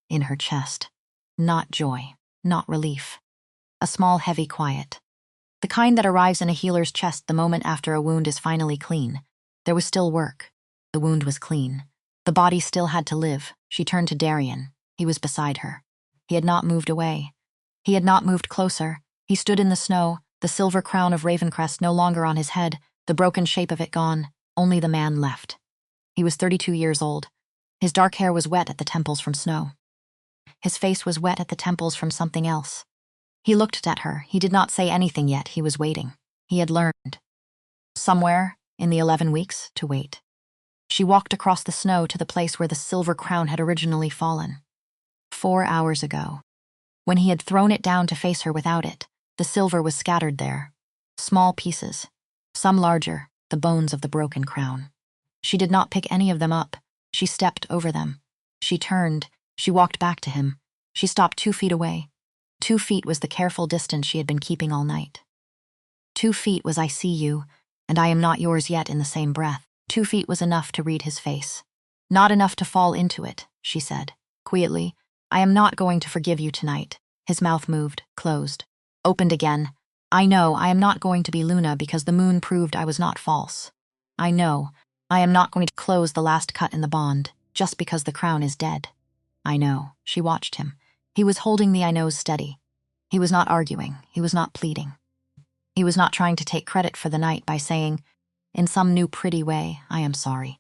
in her chest. Not joy, not relief. A small, heavy quiet. The kind that arrives in a healer's chest the moment after a wound is finally clean. There was still work. The wound was clean. The body still had to live. She turned to Darien. He was beside her. He had not moved away. He had not moved closer. He stood in the snow, the silver crown of Ravencrest no longer on his head, the broken shape of it gone, only the man left. He was 32 years old. His dark hair was wet at the temples from snow. His face was wet at the temples from something else. He looked at her. He did not say anything yet. He was waiting. He had learned, somewhere in the 11 weeks, to wait. She walked across the snow to the place where the silver crown had originally fallen. 4 hours ago. When he had thrown it down to face her without it, the silver was scattered there. Small pieces, some larger, the bones of the broken crown. She did not pick any of them up. She stepped over them. She turned. She walked back to him. She stopped 2 feet away. 2 feet was the careful distance she had been keeping all night. 2 feet was I see you, and I am not yours yet in the same breath. 2 feet was enough to read his face. Not enough to fall into it, she said, quietly. I am not going to forgive you tonight. His mouth moved, closed, opened again. I know I am not going to be Luna because the moon proved I was not false. I know I am not going to close the last cut in the bond just because the crown is dead. I know. She watched him. He was holding the I knows steady. He was not arguing. He was not pleading. He was not trying to take credit for the night by saying, in some new pretty way, I am sorry.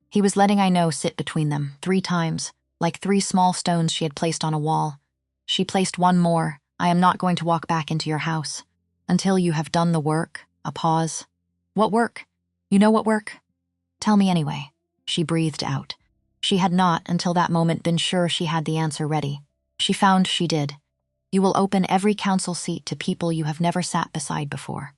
He was letting I know sit between them 3 times, like 3 small stones she had placed on a wall. She placed one more. I am not going to walk back into your house until you have done the work. A pause. What work? You know what work? Tell me anyway. She breathed out. She had not, until that moment, been sure she had the answer ready. She found she did. You will open every council seat to people you have never sat beside before.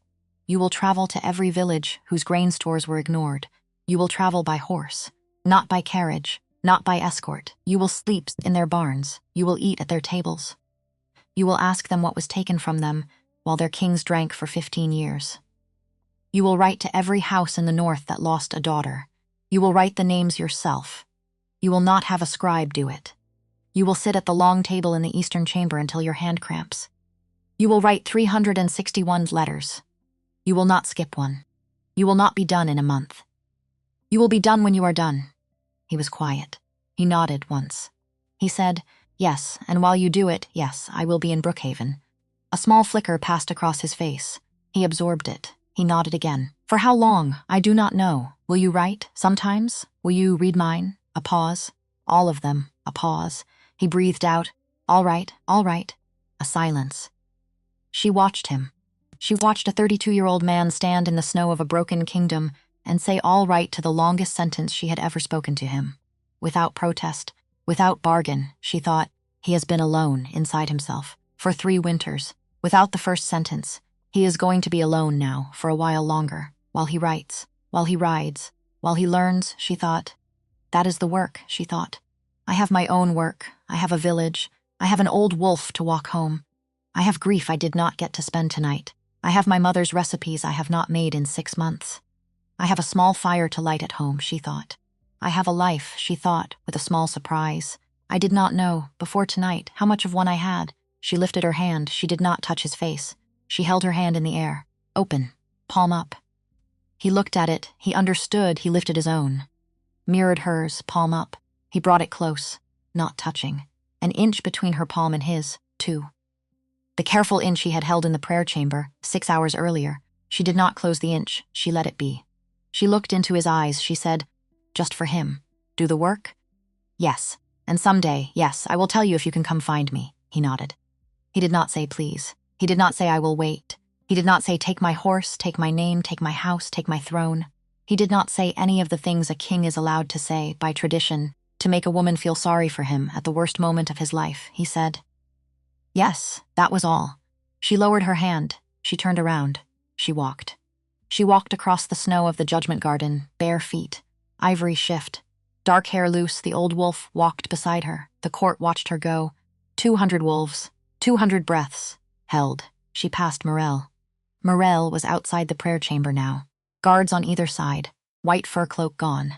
You will travel to every village whose grain stores were ignored. You will travel by horse, not by carriage, not by escort. You will sleep in their barns. You will eat at their tables. You will ask them what was taken from them while their kings drank for 15 years. You will write to every house in the north that lost a daughter. You will write the names yourself. You will not have a scribe do it. You will sit at the long table in the eastern chamber until your hand cramps. You will write 361 letters. You will not skip one. You will not be done in a month. You will be done when you are done. He was quiet. He nodded once. He said, yes, and while you do it, yes, I will be in Brookhaven. A small flicker passed across his face. He absorbed it. He nodded again. For how long? I do not know. Will you write? Sometimes? Will you read mine? A pause. All of them. A pause. He breathed out, all right, all right. A silence. She watched him. She watched a 32-year-old man stand in the snow of a broken kingdom and say all right to the longest sentence she had ever spoken to him. Without protest, without bargain, she thought, he has been alone inside himself for 3 winters. Without the first sentence, he is going to be alone now for a while longer, while he writes, while he rides, while he learns, she thought. That is the work, she thought. I have my own work. I have a village. I have an old wolf to walk home. I have grief I did not get to spend tonight. I have my mother's recipes I have not made in 6 months. I have a small fire to light at home, she thought. I have a life, she thought, with a small surprise. I did not know, before tonight, how much of one I had. She lifted her hand. She did not touch his face. She held her hand in the air. Open. Palm up. He looked at it. He understood. He lifted his own. Mirrored hers, palm up. He brought it close, not touching. An inch between her palm and his, 2. The careful inch he had held in the prayer chamber, 6 hours earlier. She did not close the inch. She let it be. She looked into his eyes. She said, just for him. Do the work? Yes. And someday, yes, I will tell you if you can come find me. He nodded. He did not say please. He did not say I will wait. He did not say take my horse, take my name, take my house, take my throne. He did not say any of the things a king is allowed to say by tradition. To make a woman feel sorry for him at the worst moment of his life, he said. Yes, that was all. She lowered her hand. She turned around. She walked. She walked across the snow of the Judgment Garden, bare feet, ivory shift. Dark hair loose, the old wolf walked beside her. The court watched her go. 200 wolves, 200 breaths, held. She passed Morel. Morel was outside the prayer chamber now. Guards on either side, white fur cloak gone.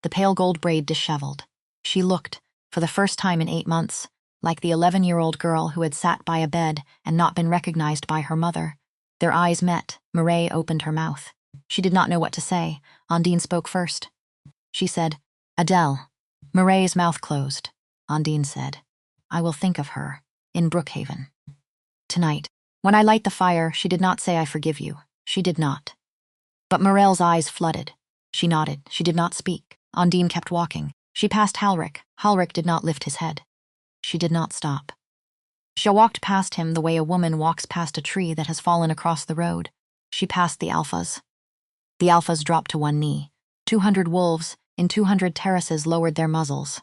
The pale gold braid disheveled. She looked, for the first time in 8 months, like the 11-year-old girl who had sat by a bed and not been recognized by her mother. Their eyes met. Mireille opened her mouth. She did not know what to say. Ondine spoke first. She said, Adele. Mireille's mouth closed. Ondine said, I will think of her, in Brookhaven. Tonight, when I light the fire, she did not say I forgive you. She did not. But Mireille's eyes flooded. She nodded. She did not speak. Ondine kept walking. She passed Halric. Halric did not lift his head. She did not stop. She walked past him the way a woman walks past a tree that has fallen across the road. She passed the alphas. The alphas dropped to one knee. 200 wolves in 200 terraces lowered their muzzles.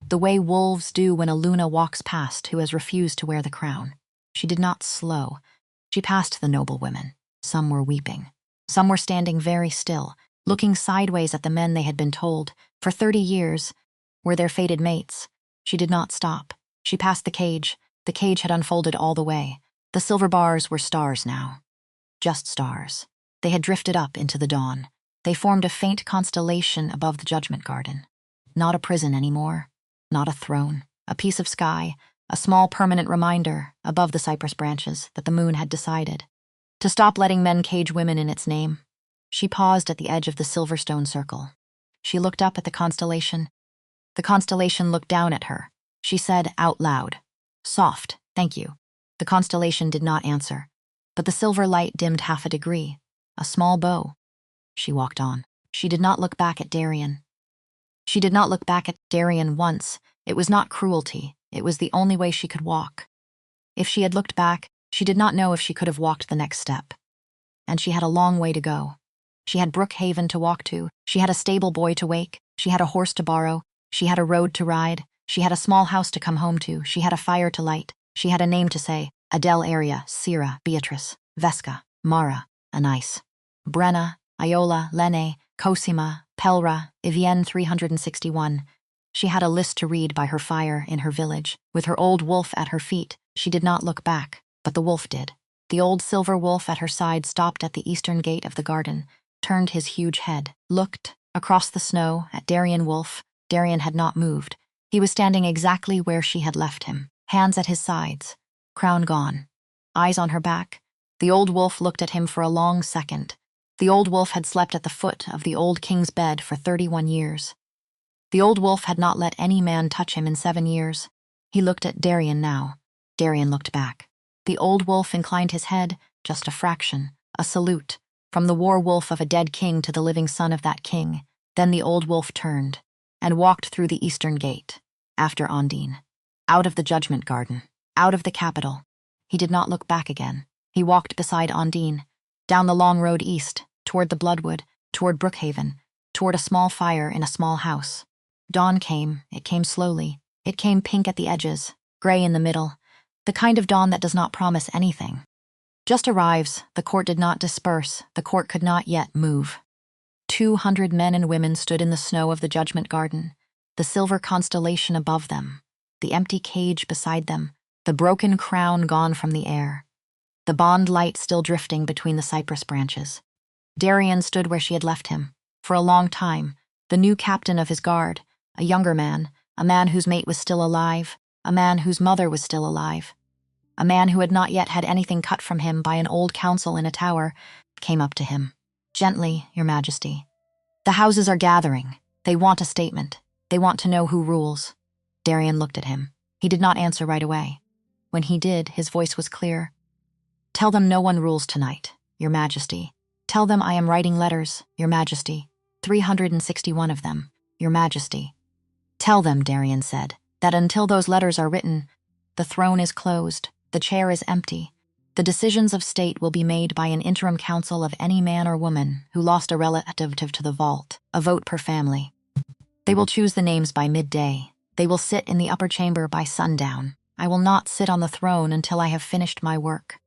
The way wolves do when a Luna walks past who has refused to wear the crown. She did not slow. She passed the noblewomen. Some were weeping. Some were standing very still, looking sideways at the men they had been told, for 30 years, were their fated mates. She did not stop. She passed the cage. The cage had unfolded all the way. The silver bars were stars now. Just stars. They had drifted up into the dawn. They formed a faint constellation above the Judgment Garden. Not a prison anymore. Not a throne. A piece of sky. A small permanent reminder, above the cypress branches, that the moon had decided to stop letting men cage women in its name. She paused at the edge of the Silverstone circle. She looked up at the constellation. The constellation looked down at her. She said out loud, Soft, thank you. The constellation did not answer, but the silver light dimmed half a degree, a small bow. She walked on. She did not look back at Darien. She did not look back at Darien once. It was not cruelty. It was the only way she could walk. If she had looked back, she did not know if she could have walked the next step. And she had a long way to go. She had Brookhaven to walk to. She had a stable boy to wake. She had a horse to borrow. She had a road to ride. She had a small house to come home to. She had a fire to light. She had a name to say. Adele Aria, Sira, Beatrice, Vesca, Mara, Anais, Brenna, Iola, Lene, Cosima, Pelra, Evienne 361. She had a list to read by her fire in her village. With her old wolf at her feet, she did not look back, but the wolf did. The old silver wolf at her side stopped at the eastern gate of the garden, turned his huge head, looked across the snow at Darien Wolf. Darien had not moved. He was standing exactly where she had left him, hands at his sides, crown gone, eyes on her back. The old wolf looked at him for a long second. The old wolf had slept at the foot of the old king's bed for 31 years. The old wolf had not let any man touch him in 7 years. He looked at Darien now. Darien looked back. The old wolf inclined his head, just a fraction, a salute, from the war wolf of a dead king to the living son of that king. Then the old wolf turned and walked through the eastern gate, after Ondine, out of the Judgment Garden, out of the capital. He did not look back again. He walked beside Ondine, down the long road east, toward the Bloodwood, toward Brookhaven, toward a small fire in a small house. Dawn came. It came slowly. It came pink at the edges, gray in the middle, the kind of dawn that does not promise anything. Just arrives. The court did not disperse. The court could not yet move. 200 men and women stood in the snow of the Judgment Garden, the silver constellation above them, the empty cage beside them, the broken crown gone from the air, the bond light still drifting between the cypress branches. Darien stood where she had left him. For a long time, the new captain of his guard, a younger man, a man whose mate was still alive, a man whose mother was still alive, a man who had not yet had anything cut from him by an old council in a tower, came up to him. Gently, Your Majesty. The houses are gathering. They want a statement. They want to know who rules. Darien looked at him. He did not answer right away. When he did, his voice was clear. Tell them no one rules tonight, Your Majesty. Tell them I am writing letters, Your Majesty. 361 of them, Your Majesty. Tell them, Darien said, that until those letters are written, the throne is closed, the chair is empty. The decisions of state will be made by an interim council of any man or woman who lost a relative to the vault, a vote per family. They will choose the names by midday. They will sit in the upper chamber by sundown. I will not sit on the throne until I have finished my work."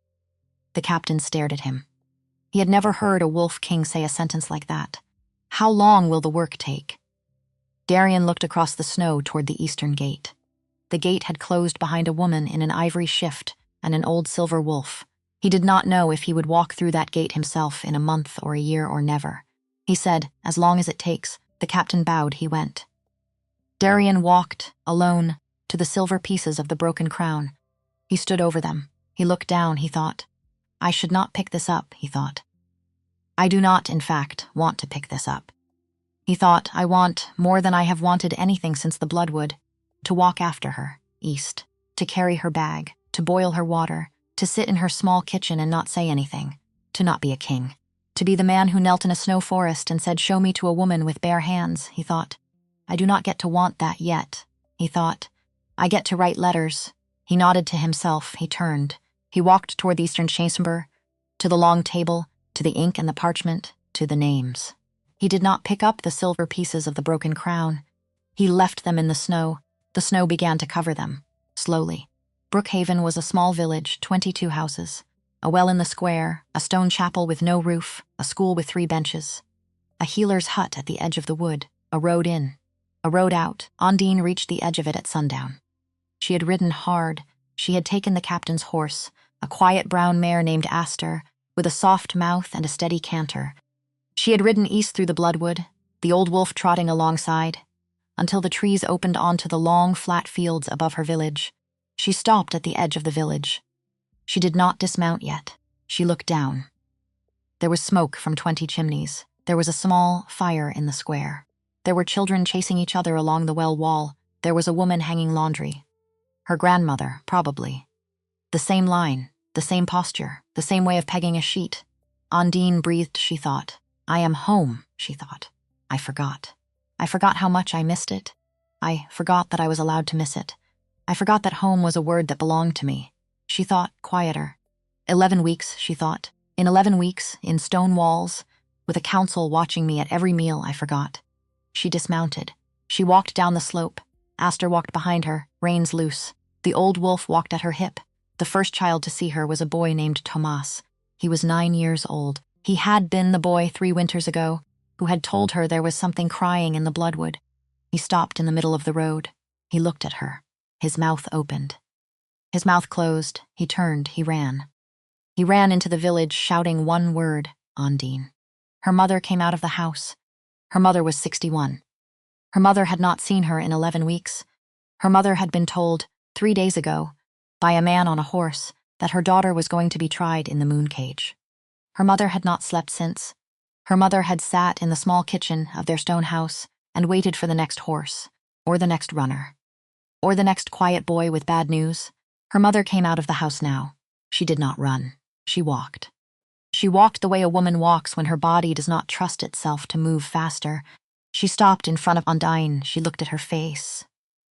The captain stared at him. He had never heard a wolf king say a sentence like that. How long will the work take? Darien looked across the snow toward the eastern gate. The gate had closed behind a woman in an ivory shift and an old silver wolf. He did not know if he would walk through that gate himself in a month or a year or never. He said, "As long as it takes." The captain bowed. He went. Darien walked, alone, to the silver pieces of the broken crown. He stood over them. He looked down, he thought. "I should not pick this up," he thought. "I do not, in fact, want to pick this up." He thought, "I want, more than I have wanted anything since the Bloodwood, to walk after her, east, to carry her bag, to boil her water, to sit in her small kitchen and not say anything, to not be a king, to be the man who knelt in a snow forest and said, 'Show me to a woman with bare hands,'" he thought. "I do not get to want that yet," he thought. "I get to write letters." He nodded to himself. He turned. He walked toward the eastern chamber, to the long table, to the ink and the parchment, to the names. He did not pick up the silver pieces of the broken crown. He left them in the snow. The snow began to cover them, slowly. Brookhaven was a small village, 22 houses, a well in the square, a stone chapel with no roof, a school with 3 benches, a healer's hut at the edge of the wood, a road in, a road out. Ondine reached the edge of it at sundown. She had ridden hard. She had taken the captain's horse, a quiet brown mare named Aster, with a soft mouth and a steady canter. She had ridden east through the Bloodwood, the old wolf trotting alongside, until the trees opened onto the long, flat fields above her village. She stopped at the edge of the village. She did not dismount yet. She looked down. There was smoke from 20 chimneys. There was a small fire in the square. There were children chasing each other along the well wall. There was a woman hanging laundry. Her grandmother, probably. The same line, the same posture, the same way of pegging a sheet. Ondine breathed, she thought. "I am home," she thought. "I forgot. I forgot how much I missed it. I forgot that I was allowed to miss it. I forgot that home was a word that belonged to me." She thought, quieter. 11 weeks, she thought. In 11 weeks, in stone walls, with a council watching me at every meal, I forgot. She dismounted. She walked down the slope. Aster walked behind her, reins loose. The old wolf walked at her hip. The first child to see her was a boy named Tomas. He was 9 years old. He had been the boy 3 winters ago who had told her there was something crying in the Bloodwood. He stopped in the middle of the road. He looked at her. His mouth opened. His mouth closed. He turned. He ran. He ran into the village, shouting one word, Ondine. Her mother came out of the house. Her mother was 61. Her mother had not seen her in 11 weeks. Her mother had been told, 3 days ago, by a man on a horse, that her daughter was going to be tried in the moon cage. Her mother had not slept since. Her mother had sat in the small kitchen of their stone house and waited for the next horse, or the next runner, or the next quiet boy with bad news. Her mother came out of the house now. She did not run. She walked. She walked the way a woman walks when her body does not trust itself to move faster. She stopped in front of Ondine. She looked at her face.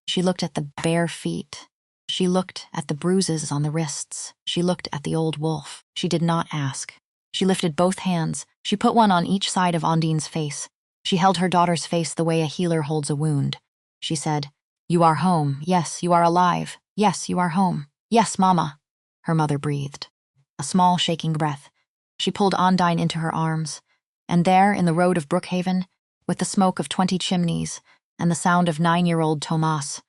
She looked at the bare feet. She looked at the bruises on the wrists. She looked at the old wolf. She did not ask. She lifted both hands. She put one on each side of Ondine's face. She held her daughter's face the way a healer holds a wound. She said, "You are home. Yes, you are alive. Yes, you are home. Yes, Mama." Her mother breathed. A small shaking breath. She pulled Ondine into her arms, and there, in the road of Brookhaven, with the smoke of 20 chimneys and the sound of 9-year-old Tomas,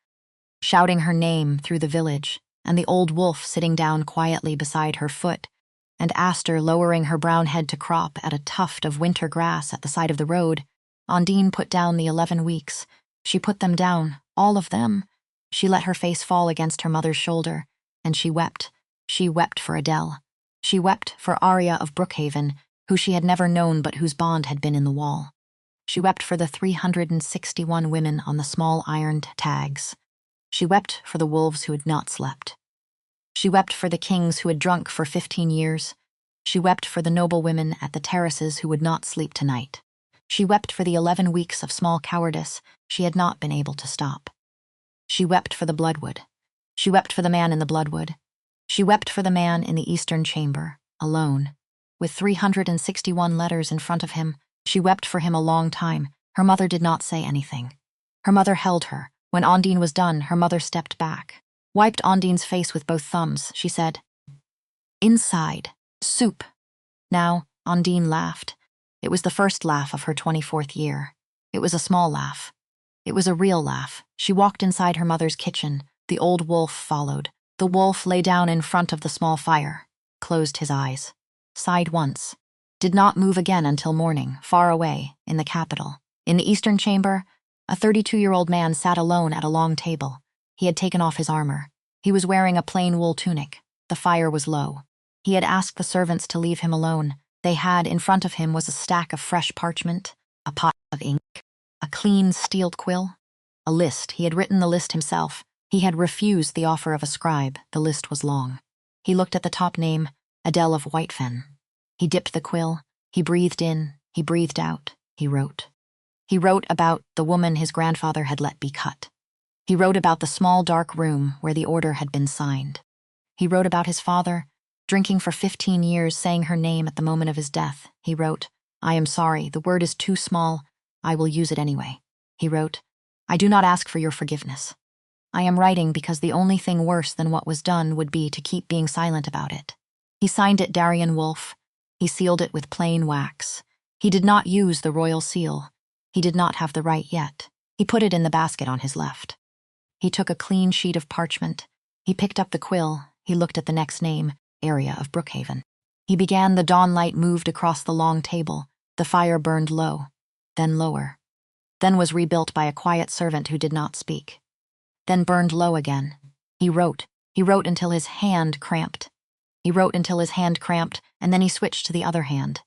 shouting her name through the village, and the old wolf sitting down quietly beside her foot, and Aster lowering her brown head to crop at a tuft of winter grass at the side of the road, Ondine put down the 11 weeks. She put them down, all of them. She let her face fall against her mother's shoulder, and she wept. She wept for Adele. She wept for Arya of Brookhaven, who she had never known but whose bond had been in the wall. She wept for the 361 women on the small ironed tags. She wept for the wolves who had not slept. She wept for the kings who had drunk for 15 years. She wept for the noblewomen at the terraces who would not sleep tonight. She wept for the 11 weeks of small cowardice she had not been able to stop. She wept for the Bloodwood. She wept for the man in the Bloodwood. She wept for the man in the eastern chamber, alone, with 361 letters in front of him. She wept for him a long time. Her mother did not say anything. Her mother held her. When Ondine was done, her mother stepped back, wiped Ondine's face with both thumbs. She said, "Inside. Soup." Now, Ondine laughed. It was the first laugh of her 24th year. It was a small laugh. It was a real laugh. She walked inside her mother's kitchen. The old wolf followed. The wolf lay down in front of the small fire, closed his eyes, sighed once, did not move again until morning, far away, in the capital. In the eastern chamber, a 32-year-old man sat alone at a long table. He had taken off his armor. He was wearing a plain wool tunic. The fire was low. He had asked the servants to leave him alone. They had, in front of him was a stack of fresh parchment, a pot of ink, a clean steel quill, a list. He had written the list himself. He had refused the offer of a scribe. The list was long. He looked at the top name, Adele of Whitefen. He dipped the quill. He breathed in. He breathed out. He wrote. He wrote about the woman his grandfather had let be cut. He wrote about the small dark room where the order had been signed. He wrote about his father, drinking for 15 years, saying her name at the moment of his death. He wrote, "I am sorry, the word is too small. I will use it anyway." He wrote, "I do not ask for your forgiveness. I am writing because the only thing worse than what was done would be to keep being silent about it." He signed it Darien Wolf. He sealed it with plain wax. He did not use the royal seal. He did not have the right yet. He put it in the basket on his left. He took a clean sheet of parchment. He picked up the quill. He looked at the next name, area of Brookhaven. He began. The dawn light moved across the long table. The fire burned low, then lower, then was rebuilt by a quiet servant who did not speak, then burned low again. He wrote. He wrote until his hand cramped. He wrote until his hand cramped, and then he switched to the other hand.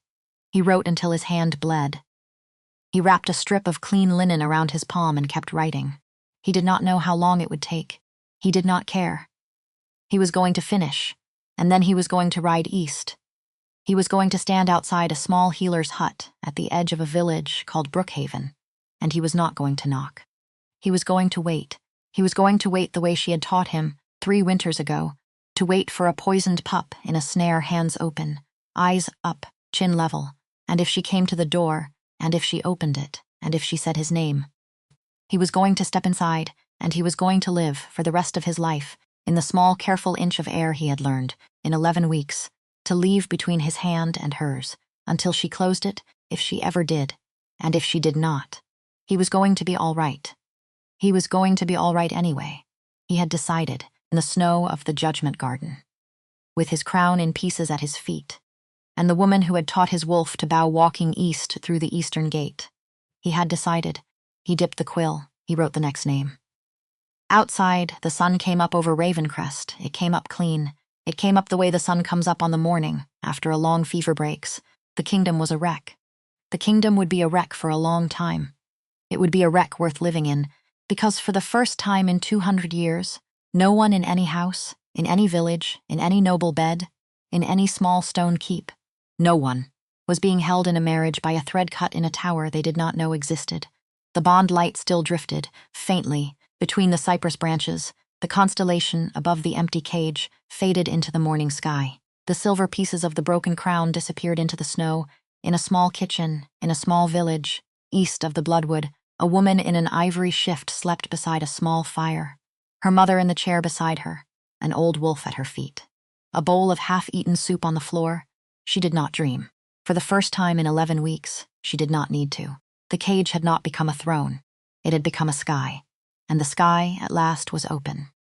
He wrote until his hand bled. He wrapped a strip of clean linen around his palm and kept writing. He did not know how long it would take. He did not care. He was going to finish, and then he was going to ride east. He was going to stand outside a small healer's hut at the edge of a village called Brookhaven, and he was not going to knock. He was going to wait. He was going to wait the way she had taught him 3 winters ago, to wait for a poisoned pup in a snare, hands open, eyes up, chin level, and if she came to the door, and if she opened it, and if she said his name. He was going to step inside, and he was going to live, for the rest of his life, in the small, careful inch of air he had learned, in 11 weeks, to leave between his hand and hers, until she closed it, if she ever did, and if she did not. He was going to be all right. He was going to be all right anyway. He had decided, in the snow of the Judgment Garden, with his crown in pieces at his feet, and the woman who had taught his wolf to bow walking east through the eastern gate. He had decided. He dipped the quill. He wrote the next name. Outside, the sun came up over Ravencrest. It came up clean. It came up the way the sun comes up on the morning, after a long fever breaks. The kingdom was a wreck. The kingdom would be a wreck for a long time. It would be a wreck worth living in, because for the first time in 200 years, no one in any house, in any village, in any noble bed, in any small stone keep, no one was being held in a marriage by a thread cut in a tower they did not know existed. The bond light still drifted, faintly, between the cypress branches. The constellation above the empty cage faded into the morning sky. The silver pieces of the broken crown disappeared into the snow. In a small kitchen, in a small village, east of the Bloodwood, a woman in an ivory shift slept beside a small fire. Her mother in the chair beside her, an old wolf at her feet. A bowl of half-eaten soup on the floor. She did not dream. For the first time in 11 weeks, she did not need to. The cage had not become a throne. It had become a sky. And the sky, at last, was open.